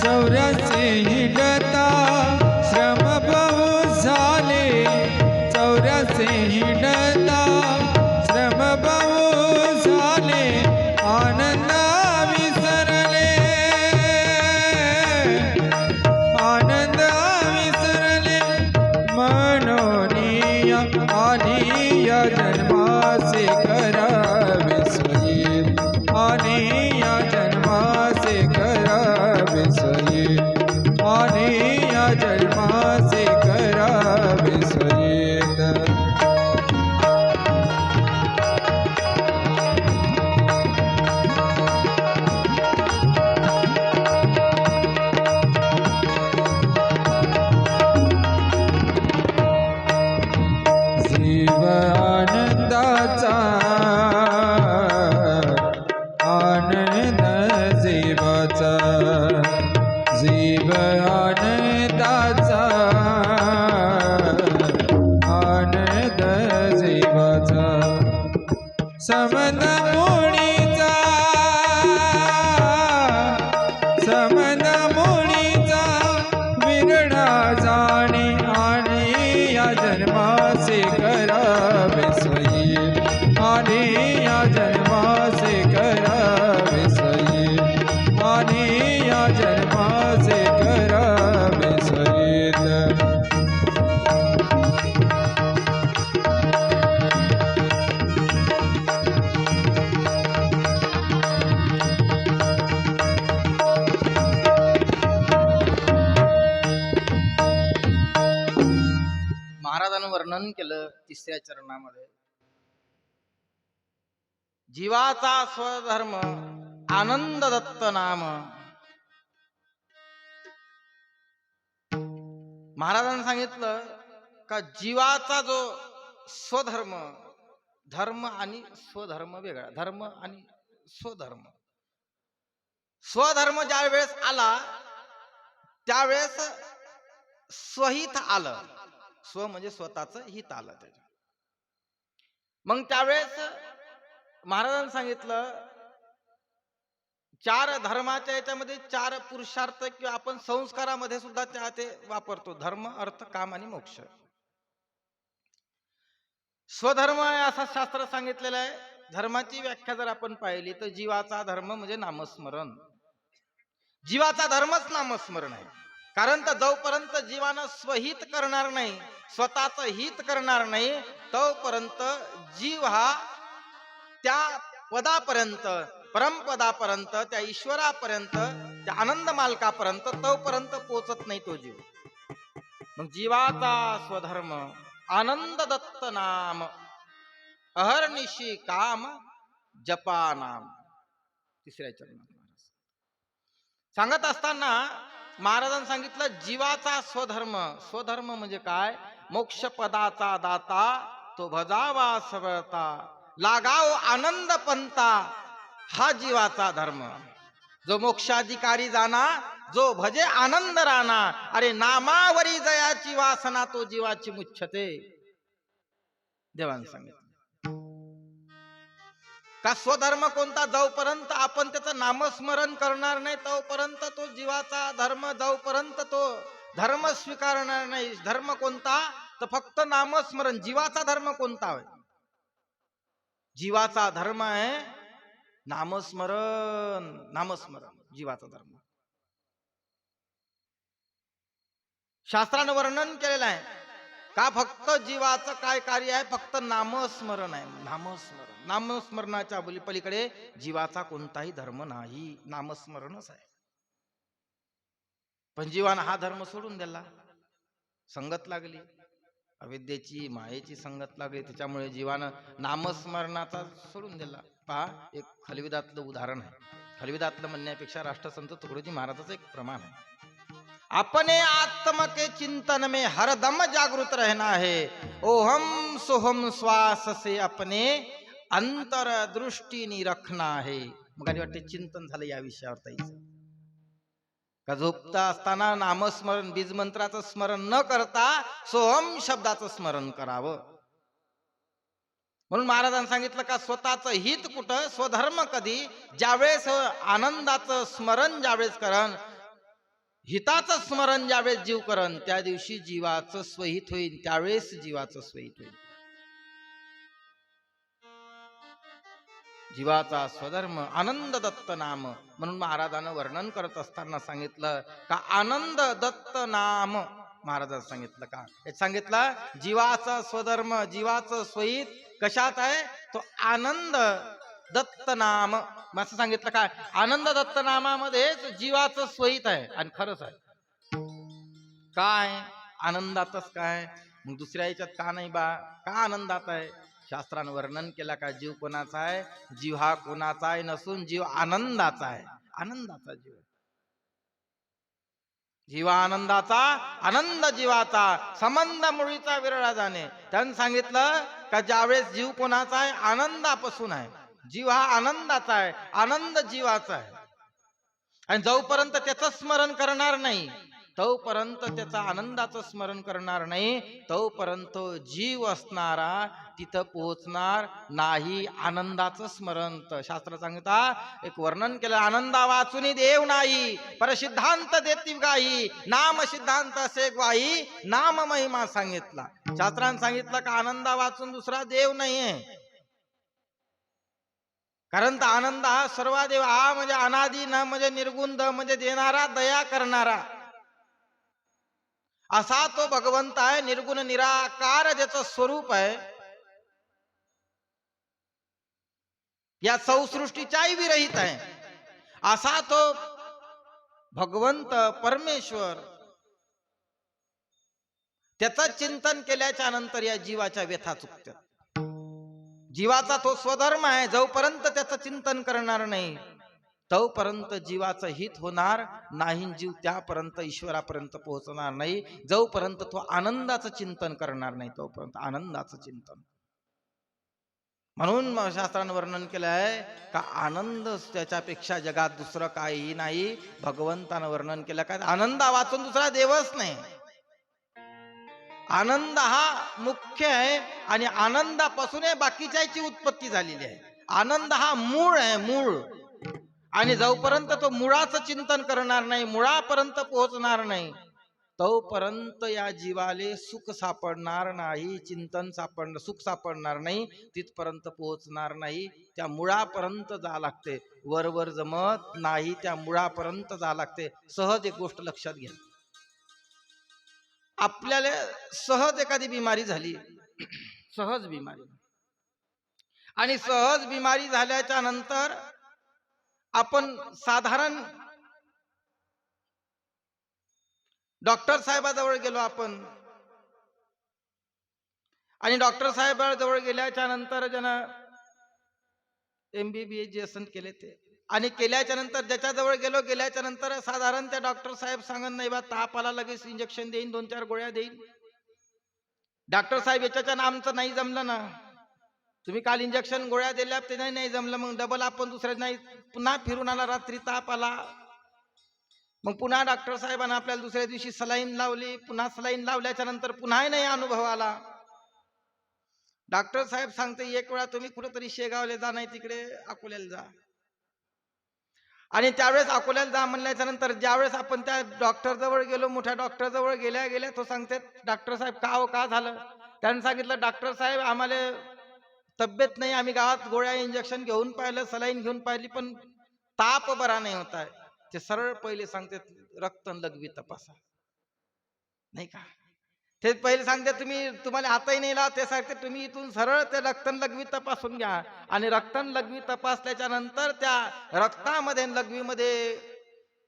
चौऱ्याचे हिंडता श्रम बहु झाले, चौऱ्याचे हिंडता श्रम बहु झाले, आनंद विसरले, आनंद विसरले, मनोनिया आलिया जन्मासे करावे स्वहित, आलिया जन्मासे करावे स्वहित, आलिया जन्मासे करावे स्वहित. समन मुळीचा विरडा जाणे आणि या जन्माचे करावे सोयी आणि या जन्माचे करावे सोयी आणि या जन्माचे करावे सोयीत महाराजांनी वर्णन केलं तिसऱ्या चरणामध्ये, जीवाचा स्वधर्म आनंद दत्त नाम. महाराजांनी सांगितलं का जीवाचा जो स्वधर्म, धर्म आणि स्वधर्म वेगळा, धर्म आणि स्वधर्म. स्वधर्म ज्या वेळेस आला त्यावेळेस स्वहित आलं. स्व म्हणजे स्वतःचं हित आलं त्याच्या. मग त्यावेळेस महाराजांनी सांगितलं चार धर्माच्या याच्यामध्ये चार पुरुषार्थ किंवा आपण संस्कारामध्ये सुद्धा त्या ते वापरतो, धर्म अर्थ काम आणि मोक्ष. स्वधर्म असं शास्त्र सांगितलेलं आहे. धर्माची व्याख्या जर आपण पाहिली तर जीवाचा धर्म म्हणजे नामस्मरण. जीवाचा धर्मच नामस्मरण आहे. कारण तर जोपर्यंत जीवानं स्वहित करणार नाही, स्वतःच हित करणार नाही, तोपर्यंत जीव हा त्या पदापर्यंत, परमपदापर्यंत, त्या ईश्वरापर्यंत, त्या आनंद मालकापर्यंत तोपर्यंत पोचत नाही तो जीव. मग जीवाचा स्वधर्म आनंद दत्त नाम, अहर्निशी काम जपा नाम. तिसऱ्या चरणात सांगत असताना महाराजांनी सांगितलं जीवाचा स्वधर्म. स्वधर्म म्हणजे काय? मोक्ष पदाचा दाता तो भजावा सवळता, लागाव आनंद पंता, हा जीवाचा धर्म. जो मोक्षाधिकारी जाना, जो भजे आनंद राणा, अरे नामावरी जयाची वासना तो जीवाची मुच्छते. देवाने सांगितलं का स्वधर्म कोणता? जोपर्यंत आपण त्याचं नामस्मरण करणार नाही तोपर्यंत तो जीवाचा धर्म, जोपर्यंत तो धर्म स्वीकारणार नाही. धर्म कोणता? तर फक्त नामस्मरण. जीवाचा धर्म कोणता आहे? जीवाचा धर्म आहे नामस्मरण. नामस्मरण जीवाचा धर्म. शास्त्रानं वर्णन केलेलं आहे का फक्त जीवाचं काय कार्य आहे? फक्त नामस्मरण आहे. नामस्मरण. नामस्मरणाच्या पलीकडे जीवाचा कोणताही धर्म नाही, नामस्मरणच आहे. पण जीवानं हा धर्म सोडून दिला. संगत लागली, अविद्येची मायेची संगत लागली, त्याच्यामुळे जीवानं नामस्मरणाचा सोडून दिला. पहा, एक खलविदातलं उदाहरण आहे. खलविदातलं म्हणण्यापेक्षा राष्ट्रसंत तुकडोजी महाराजाचं एक प्रमाण आहे. अपने आत्म के चिंतन में हरदम जागृत रहना है, ओहम सोहम श्वास से अपने अंतर दृष्टीनी रखना है. मग आणि वाटते चिंतन झालं या विषयावर ताईचं. का झोपता असताना नामस्मरण, बीज मंत्राचं स्मरण न करता सोहम शब्दाचं स्मरण करावं. म्हणून महाराजांनी सांगितलं का स्वतःचं हित कुठं, स्वधर्म कधी? ज्यावेळेस आनंदाचं स्मरण ज्यावेळेस करण, हिताचं स्मरण ज्यावेळेस जीव करण, त्या दिवशी जीवाचं स्वहित होईल. त्यावेळेस जीवाचं स्वहित होईल. जीवाचा स्वधर्म आनंद दत्त नाम. म्हणून महाराजांना वर्णन करत असताना सांगितलं का आनंद दत्त नाम. महाराजांनी सांगितलं का? हे सांगितलं जीवाचा स्वधर्म, जीवाचं स्वहित कशात आहे? तो आनंद दत्त नाम. असं सांगितलं काय? आनंद दत्त नामामध्येच जीवाचं स्वहित आहे. आणि खरंच आहे. काय आनंदातच काय? मग दुसऱ्या याच्यात का नाही बा? का आनंदात आहे? शास्त्रानं वर्णन केलं का जीव कोणाचा आहे? जीव हा कोणाचा आहे नसून जीव आनंदाचा आहे. आनंदाचा जीव. जीवा आनंदाचा, आनंद जीवाचा, संबंध मुळीचा विरळा जाणे. त्यांनी सांगितलं का ज्यावेळेस जीव कोणाचा आहे? आनंदापासून आहे. जीव हा आनंदाचा आहे, आनंद जीवाचा आहे. आणि जोपर्यंत त्याचं स्मरण करणार नाही तोपर्यंत त्याचा आनंदाचं स्मरण करणार नाही, तोपर्यंत जीव असणारा तिथं पोहोचणार नाही आनंदाचं स्मरण. शास्त्र सांगता एक वर्णन केलं, आनंदा वाचुनी देव नाही, पर सिद्धांत देती गाई, नाम सिद्धांत असे ग्वाही, नाम महिमा सांगितला. शास्त्रांनी सांगितलं का आनंदा वाचून दुसरा देव नाहीये. कारण तर आनंद हा सर्वादेव, हा म्हणजे अनादी, न म्हणजे निर्गुण, द म्हणजे देणारा, दया करणारा, असा तो भगवंत आहे. निर्गुण निराकार ज्याचं स्वरूप आहे, या सौसृष्टीच्याही विरहित आहे, असा तो भगवंत परमेश्वर. त्याचं चिंतन केल्याच्या नंतर या जीवाच्या व्यथा चुकतात. जीवाचा तो स्वधर्म आहे, जोपर्यंत त्याचं चिंतन करणार नाही तोपर्यंत जीवाचं हित होणार नाही, जीव त्यापर्यंत ईश्वरापर्यंत पोहोचणार नाही. जोपर्यंत तो आनंदाचं चिंतन करणार नाही तोपर्यंत आनंदाचं चिंतन. म्हणून शास्त्रानं वर्णन केलं आहे का आनंद त्याच्यापेक्षा जगात दुसरं काही नाही. भगवंतानं वर्णन केलं काय, आनंदा वाचून दुसरा देवच नाही. आनंद हा मुख्य आहे आणि आनंदापासून बाकीच्याची उत्पत्ती झालेली आहे. आनंद हा मूळ आहे, मूळ. आणि जोपर्यंत तो मुळाचं चिंतन करणार नाही, मुळापर्यंत पोहोचणार नाही, तोपर्यंत या जीवाले सुख सापडणार नाही, चिंतन सुख सापडणार नाही, तिथपर्यंत पोहोचणार नाही. त्या मुळापर्यंत जा लागते, वरवर जमत नाही, त्या मुळापर्यंत जा लागते. सहज एक गोष्ट लक्षात घ्या, आपल्याला सहज एखादी बिमारी झाली, सहज बिमारी, आणि सहज बिमारी झाल्याच्या नंतर आपण साधारण डॉक्टर साहेबाजवळ गेलो आपण, आणि डॉक्टर साहेबाजवळ गेल्याच्या नंतर ज्यानं MBBS जे असन केले ते, आणि केल्याच्या नंतर ज्याच्याजवळ गेल्याच्या नंतर साधारण त्या डॉक्टर साहेब सांगत नाही बा ताप आला लगेच इंजेक्शन देईन, 2-4 गोळ्या देईन. डॉक्टर साहेब याच्याच्या आमचं नाही जमलं ना, तुम्ही काल इंजेक्शन गोळ्या दिल्या ते नाही जमलं, मग डबल आपण दुसऱ्या नाही, पुन्हा फिरून आला, रात्री ताप आला, मग पुन्हा डॉक्टर साहेबांना आपल्याला दुसऱ्या दिवशी सलाईन लावली, पुन्हा सलाईन लावल्याच्या नंतर पुन्हा नाही अनुभव आला. डॉक्टर साहेब सांगते एक वेळा तुम्ही कुठेतरी शेगावला जा, नाही तिकडे अकोल्याला जा. आणि त्यावेळेस अकोल्याला जा म्हणल्याच्या नंतर ज्यावेळेस आपण त्या डॉक्टर जवळ गेलो, मोठ्या डॉक्टर जवळ गेल्या तो सांगते डॉक्टर साहेब का हो, का झालं? त्यांनी सांगितलं डॉक्टर साहेब आम्हाला तब्येत नाही, आम्ही गावात गोळ्या इंजेक्शन घेऊन पाहिलं, सलाईन घेऊन पाहिली, पण ताप बरा नाही होत आहे. ते सरळ पहिले सांगते रक्त लघवी तपासा, नाही का? ते पहिले सांगते तुम्हाला आताही नाही लाव, ते सांगते तुम्ही इथून सरळ ते रक्त लघवी तपासून घ्या. आणि रक्त लघवी तपासल्याच्या नंतर त्या रक्तामध्ये लघवीमध्ये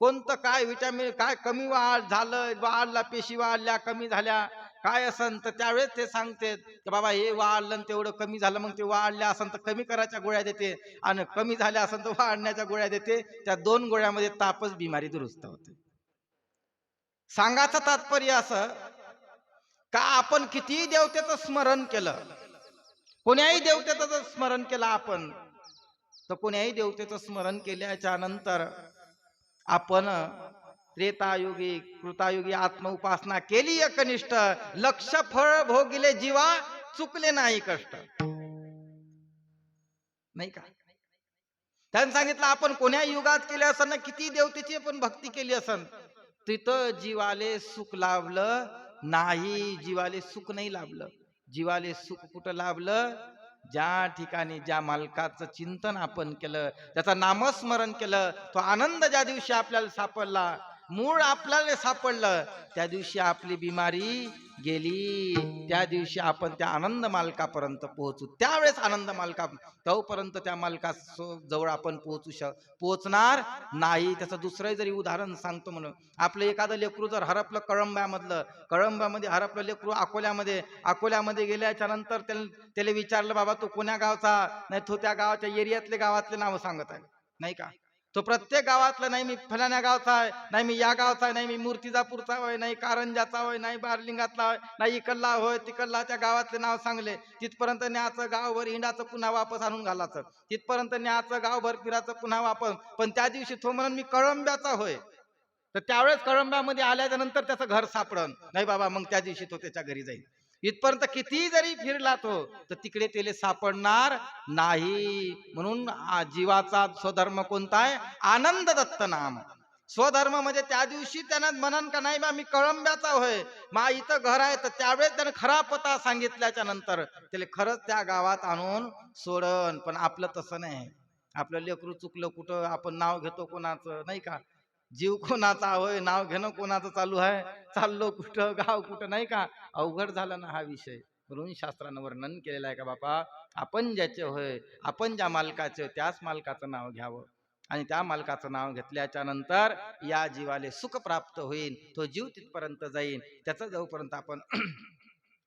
कोणतं काय विटॅमिन काय कमी झालं, वाढला, पेशी वाढल्या, कमी झाल्या, काय असन तर त्यावेळेस ते सांगते की बाबा हे वाढलं तेवढं कमी झालं, मग ते वाढल्या असन तर कमी करायच्या गोळ्या देते, आणि कमी झाल्या असन तर वाढण्याच्या गोळ्या देते. त्या 2 गोळ्यामध्ये तापच बिमारी दुरुस्त होते. सांगायचं तात्पर्य असं का आपण कितीही देवतेचं स्मरण केलं, कोण्याही देवतेचं स्मरण केलं आपण, तर कोण्याही देवतेचं स्मरण केल्याच्या नंतर आपण त्रेतायुगी कृतायुगी आत्मउपासना केली एकनिष्ठ, लक्ष फळ भोगिले जीवा, चुकले नाही कष्ट, नाही का? त्यांनी सांगितलं आपण कोण्या युगात केले असन ना, किती देवतेची आपण भक्ती केली असन, तिथं जीवाले सुख लाभलं नाही, जीवाले सुख नाही लाभलं. जीवाले सुख कुठं लाभलं? ज्या ठिकाणी ज्या मालकाचं चिंतन आपण केलं, त्याचं नामस्मरण केलं, तो आनंद ज्या दिवशी आपल्याला सापडला, मूळ आपल्याला सापडलं, त्या दिवशी आपली बिमारी गेली, त्या दिवशी आपण त्या आनंद मालकापर्यंत पोहोचू. त्यावेळेस आनंद मालका, तोपर्यंत त्या मालका जवळ आपण पोहोचणार नाही. त्याचं दुसरं जरी उदाहरण सांगतो, म्हणून आपलं एखादं लेकरू जर हरपलं कळंब्यामध्ये हरपलं लेकरू, अकोल्यामध्ये गेल्याच्या नंतर त्याला विचारलं बाबा तू कोण्या गावचा, नाही तो त्या गावाच्या एरियातले गावातले नाव सांगत आहे, नाही का? तो प्रत्येक गावातलं, नाही मी फलाण्या गावचा आहे, नाही मी या गावचा आहे, नाही मी मूर्तिजापूरचा होय, नाही कारंजाचा होय, नाही बारलिंगातला होय, नाही इकडला होय तिकडला, त्या गावातले नाव सांगले. तिथपर्यंत न्याचं गावभर हिंडाचं, पुन्हा वापस आणून घालायचं, तिथपर्यंत न्याचं गावभर फिराचं, पुन्हा वापस. पण त्या दिवशी तो म्हणून मी कळंब्याचा होय, तर त्यावेळेस कळंब्यामध्ये आल्याच्या नंतर त्याचं घर सापडन नाही बाबा, मग त्या दिवशी तो त्याच्या घरी जाईल. इथपर्यंत किती जरी फिरला तो, तर तिकडे त्याला सापडणार नाही. म्हणून जीवाचा स्वधर्म कोणता आहे? आनंद दत्त नाम. स्वधर्म म्हणजे त्या दिवशी त्यानं म्हणन का नाही बा मी कळंब्याचा होय, मा इथं घर आहे, तर त्यावेळेस त्यानं खरा पता सांगितल्याच्या नंतर त्याला खरंच त्या गावात आणून सोडन. पण आपलं तसं नाही. आपलं लेकरू चुकलं कुठं आपण नाव घेतो कोणाचं, नाही का? जीव कोणाचा होय, नाव घेणं कोणाचं चालू आहे, चाललो कुठं, गाव कुठं, नाही का? अवघड झाला ना हा विषय. म्हणून शास्त्रानं वर्णन केलेलं आहे का बापा, आपण ज्याचे होय, आपण ज्या मालकाचे त्याच मालकाचं नाव घ्यावं. आणि त्या मालकाचं नाव घेतल्याच्या नंतर या जीवाले सुख प्राप्त होईल. तो जीव तिथपर्यंत जाईल. त्याचं जोपर्यंत आपण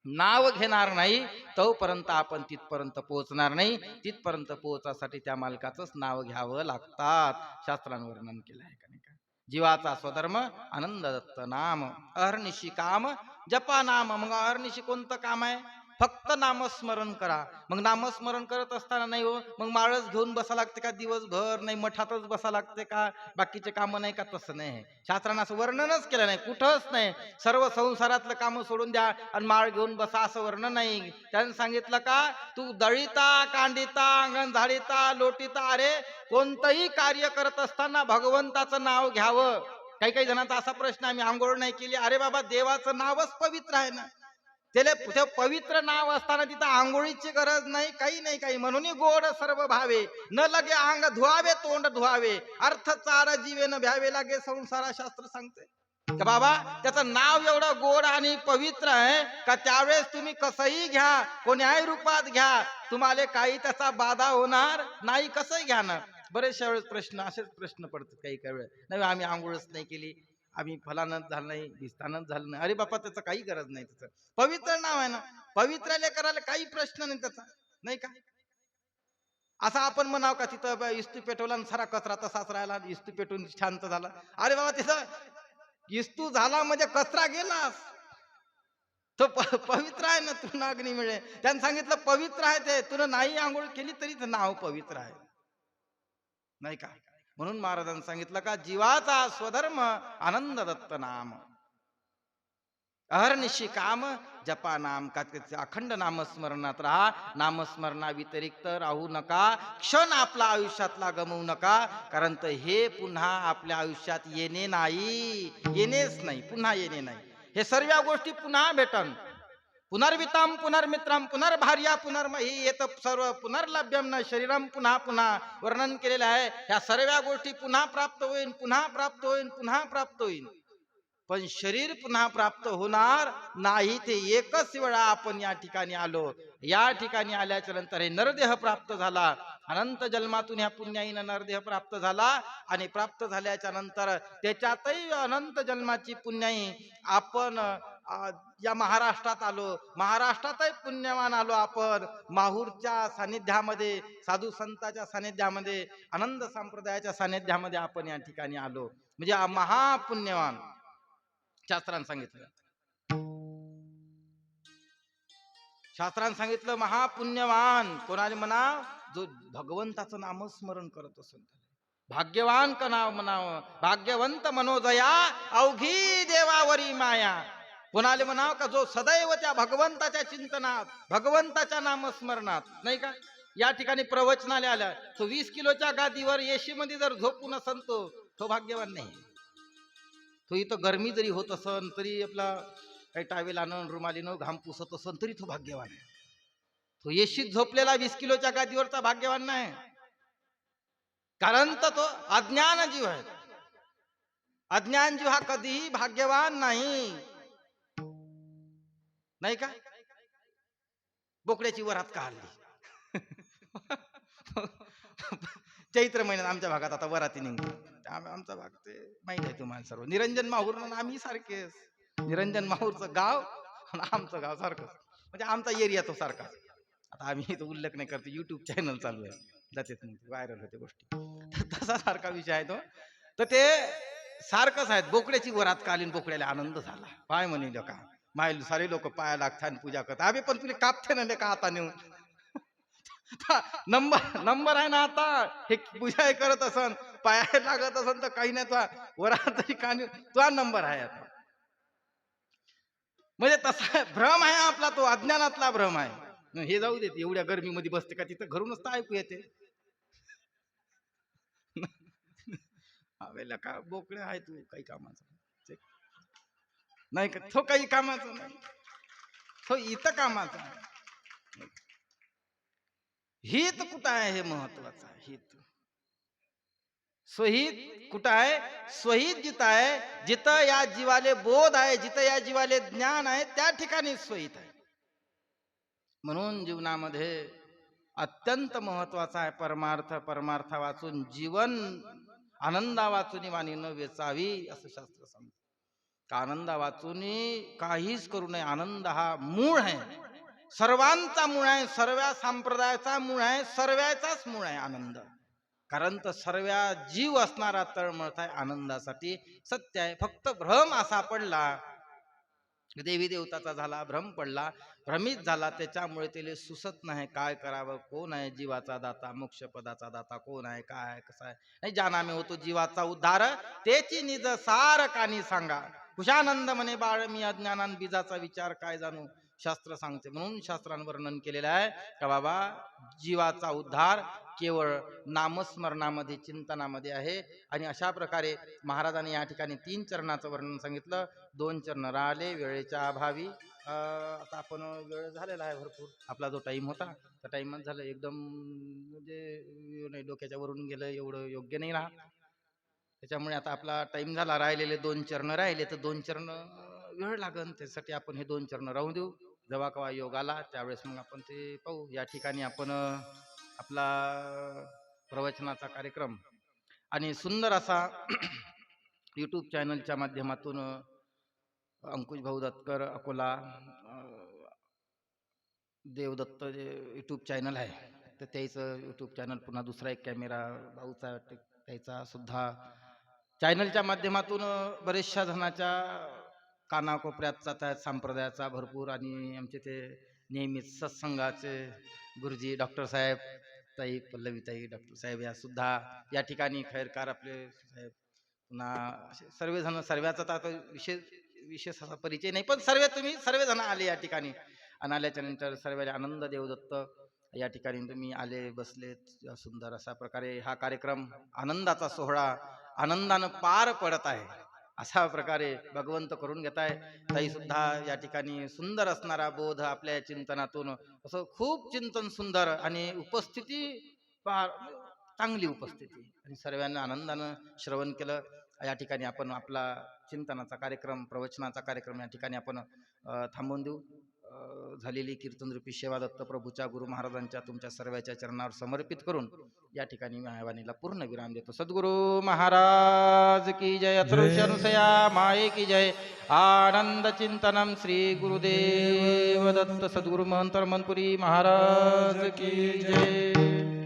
नाव घेणार नाही तोपर्यंत आपण तिथपर्यंत पोहोचणार नाही. तिथपर्यंत पोहोचासाठी त्या मालकाचंच नाव घ्यावं लागतात. शास्त्रानं वर्णन केलं आहे का नाही का? जीवाचा स्वधर्म आनंद दत्त नाम. अहर्निशी काम जपा नाम. मग अहर्निशी कोणतं काम आहे? फक्त नामस्मरण करा. मग नामस्मरण करत असताना नाही हो, मग माळच घेऊन बसा लागते का दिवसभर? नाही मठातच बसा लागते का? बाकीचे कामं नाही का? तसं नाही. शास्त्रानं असं वर्णनच केलं नाही, कुठंच नाही. सर्व संसारातलं कामं सोडून द्या आणि माळ घेऊन बसा असं वर्णन नाही. त्यानं सांगितलं का तू दळीता, कांडिता, अंगण झाडीता, लोटीता, अरे कोणतंही कार्य करत असताना भगवंताचं नाव घ्यावं. काही काही जणांचा असा प्रश्न, आम्ही आंघोळ नाही केली. अरे बाबा, देवाचं नावच पवित्र आहे ना. त्याला पवित्र नाव असताना तिथं आंघोळीची गरज नाही, काही नाही काही. म्हणून गोड सर्व भावे न लगे अंग धुवावे तोंड धुवावे, अर्थ चार जीवे न भ्यावे लागे संसारा. शास्त्र सांगते का बाबा त्याचं नाव एवढं गोड आणि पवित्र आहे का त्यावेळेस तुम्ही कसंही घ्या, कोण्याही रूपात घ्या, तुम्हाला काही त्याचा बाधा होणार नाही. कसंही घ्या ना. बरेचशा वेळेस प्रश्न असेच प्रश्न पडतात काही काही वेळ, नाही आम्ही आंघोळच नाही केली, आम्ही फलानच झालं नाही, भिस्तानच झालं नाही. अरे बापा, त्याचं काही गरज नाही. त्याचं पवित्र नाव आहे ना, पवित्र करायला काही प्रश्न नाही त्याचा, नाही का? असं आपण म्हणाव का तिथं इस्तू पेटवला आणि सारा कचरा तसाच राहिला, इस्तू पेटून शांत झाला. अरे बाबा, तिथं इस्तू झाला म्हणजे कचरा गेलास, तो पवित्र आहे ना. तुला अग्नी मिळे. त्यानं सांगितलं पवित्र आहे ते, तुला नाही आंघोळ केली तरी ते नाव पवित्र आहे, नाही का? म्हणून महाराजांनी सांगितलं का जीवाचा स्वधर्म आनंद दत्त नाम. अहर्निशी काम जपा नाम. का अखंड नामस्मरणात राहा. नामस्मरणा व्यतिरिक्त राहू नका. क्षण आपला आयुष्यातला गमवू नका. कारण तर हे पुन्हा आपल्या आयुष्यात येणे नाही, येणेच नाही, पुन्हा येणे नाही. हे सर्व गोष्टी पुन्हा भेटन. पुनर्विताम पुनर्मित्राम पुनर्भार्या पुनर्मही येत सर्व पुनर्लभ्यम न शरीरम. पुन्हा पुन्हा वर्णन केलेलं आहे. ह्या सर्व गोष्टी पुन्हा प्राप्त होईल, पुन्हा प्राप्त होईल, पुन्हा प्राप्त होईल. पण शरीर पुन्हा प्राप्त होणार नाही. ते एकच वेळा आपण या ठिकाणी आलो. या ठिकाणी आल्याच्या नंतर हे नरदेह प्राप्त झाला. अनंत जन्मातून ह्या पुण्याईनं नरदेह प्राप्त झाला. आणि प्राप्त झाल्याच्या नंतर त्याच्यातही अनंत जन्माची पुण्याई आपण या महाराष्ट्रात आलो. महाराष्ट्रातही पुण्यवान आलो आपण. माहूरच्या सानिध्यामध्ये, साधू संतांच्या सानिध्यामध्ये, आनंद संप्रदायाच्या सानिध्यामध्ये आपण या ठिकाणी आलो. म्हणजे महापुण्यवान. शास्त्रानं सांगितलं, शास्त्रानं सांगितलं महापुण्यवान कोणाला म्हणा? जो भगवंताचं नामस्मरण करत असेल. भाग्यवान का नाव म्हणावं? भाग्यवंत मनोदया अवघी देवावरी माया. कोणाला म्हणाव का? जो सदैव त्या भगवंताच्या चिंतनात, भगवंताच्या नामस्मरणात, नाही का? या ठिकाणी प्रवचनाला आला तो 20 किलोच्या गादीवर एशी मध्ये जर झोपून असन तो भाग्यवान नाही. तो इथं गरमी जरी होत असन तरी आपला काही टावेल आणून रुमालीनं घाम पुसत असन तरी तो भाग्यवान आहे. तो एशीत झोपलेला 20 किलोच्या गादीवरचा भाग्यवान नाही. कारण तो अज्ञान जीव आहे. अज्ञान जीव हा कधीही भाग्यवान नाही, नाही का? बोकड्याची वरात काढली चैत्र महिन्यात आमच्या भागात आता वराती निघतो. आमचा भाग ते माहिती आहे तुम्हाला सर्व. निरंजन माहूर आम्ही सारखेच. निरंजन माहूरचं गाव आणि आमचं गाव सारखं, म्हणजे आमचा एरिया तो सारखा. आता आम्ही इथं उल्लेख नाही करतो, युट्यूब चॅनल चालू आहे, जाते व्हायरल होते गोष्टी. तसा सारखा विषय आहे तो. तर ते सारखंच आहेत. बोकड्याची वरात कालीन, बोकड्याला आनंद झाला. पाय म्हणले का माय सारे लोक पाया लागतात पूजा करतात. आम्ही पण तुला कापते ना का आता नेऊन नंबर नंबर आहे ना आता, हे पूजा करत असन, पाया लागत असन तर काही नाही, तुझा वरा तरी कानी तुझा नंबर आहे आता. म्हणजे तसा भ्रम आहे आपला, तो अज्ञानातला भ्रम आहे. हे जाऊ देत, एवढ्या गर्मीमध्ये बसते का तिथं, घरूनच तर ऐकू येते. वेळेला का बोकडे आहे तू, काही कामाचं नाही का, तो काही कामाचं नाही, तो इथं कामाचा आहे. हित कुठं आहे हे महत्वाचं आहे. हित स्वहित कुठं आहे, स्वहित जिथं आहे, जिथं या जीवाले बोध आहे, जिथं या जीवाले ज्ञान आहे, त्या ठिकाणी स्वहित आहे. म्हणून जीवनामध्ये अत्यंत महत्वाचा आहे परमार्थ. परमार्थ वाचून जीवन आनंदा वाचून वाणी न वेचावी असं शास्त्र सांगतं. का आनंदा वाचून काहीच करू नये. आनंद हा मूळ आहे, सर्वांचा मूळ आहे, सर्व संप्रदायाचा मूळ आहे, सर्वाचाच मूळ आहे आनंद. कारण तर सर्व जीव असणारा तळमळत आहे आनंदासाठी. सत्य आहे, फक्त भ्रम असा पडला, देवी देवताचा झाला भ्रम पडला, भ्रमित झाला, त्याच्यामुळे त्याला सुसत नाही काय करावं. कोण आहे जीवाचा दाता, मोक्ष पदाचा दाता कोण आहे, काय आहे, कसा आहे. नाही जाना मी होतो जीवाचा उद्धार, त्याची निज सार कानी सांगा. कुशानंद म्हणे बाळ मी अज्ञानान बीजाचा विचार काय जाणू. शास्त्र सांगते. म्हणून शास्त्रानं वर्णन केलेलं आहे का बाबा जीवाचा उद्धार केवळ नामस्मरणामध्ये, चिंतनामध्ये आहे. आणि अशा प्रकारे महाराजांनी या ठिकाणी 3 चरणाचं वर्णन सांगितलं. 2 चरण राहिले वेळेच्या अभावी. आता आपण वेळ झालेला आहे भरपूर, आपला जो टाइम होता त्या टाइमच झालं एकदम, म्हणजे नाही डोक्याच्या वरून गेलं, एवढं योग्य नाही राहत. त्याच्यामुळे आता आपला टाइम झाला, राहिलेले 2 चरण राहिले तर 2 चरण वेळ लागन, त्यासाठी आपण हे 2 चरण राहू देऊ. जेव्हा केव्हा योग आला त्यावेळेस मग आपण ते पाहू. या ठिकाणी आपण आपला प्रवचनाचा कार्यक्रम आणि सुंदर असा यूट्यूब चॅनलच्या माध्यमातून अंकुश भाऊ दत्तकर अकोला देवदत्त जे यूट्यूब चॅनल आहे, तर त्याचं यूट्यूब चॅनल, पुन्हा दुसरा एक कॅमेरा भाऊचा त्याचा सुद्धा चॅनलच्या माध्यमातून बरेचशा जणाच्या कानाकोपऱ्यात जात आहेत संप्रदायाचा भरपूर. आणि आमचे ते नेहमीच सत्संगाचे गुरुजी डॉक्टर साहेब ताई, पल्लवीताई, डॉक्टर साहेब या सुद्धा या ठिकाणी खैरकार आपले साहेब, पुन्हा असे सर्वजण, सर्वांचा तर आता विशेष असा परिचय नाही, पण तुम्ही सर्वजण आले या ठिकाणी. आणि आल्याच्या नंतर सर्व आनंद देवदत्त या ठिकाणी तुम्ही आले बसले. सुंदर अशा प्रकारे हा कार्यक्रम आनंदाचा सोहळा आनंदानं पार पडत आहे, अशा प्रकारे भगवंत करून घेत आहे. ताई सुद्धा या ठिकाणी सुंदर असणारा बोध आपल्या चिंतनातून, असं खूप चिंतन सुंदर आणि उपस्थिती फार चांगली उपस्थिती, आणि सर्वांना आनंदानं श्रवण केलं. या ठिकाणी आपण आपला चिंतनाचा कार्यक्रम, प्रवचनाचा कार्यक्रम या ठिकाणी आपण थांबवून देऊ. झालेली कीर्तनरूपी सेवा दत्तप्रभूच्या गुरु महाराजांच्या तुमच्या सर्वांच्या चरणावर समर्पित करून या ठिकाणी मी वाणीला पूर्ण विराम देतो. सद्गुरु महाराज की जय. अनुसया माये की जय. आनंद चिंतनम श्री गुरुदेव दत्त सद्गुरु महंत मनपुरी महाराज की जय.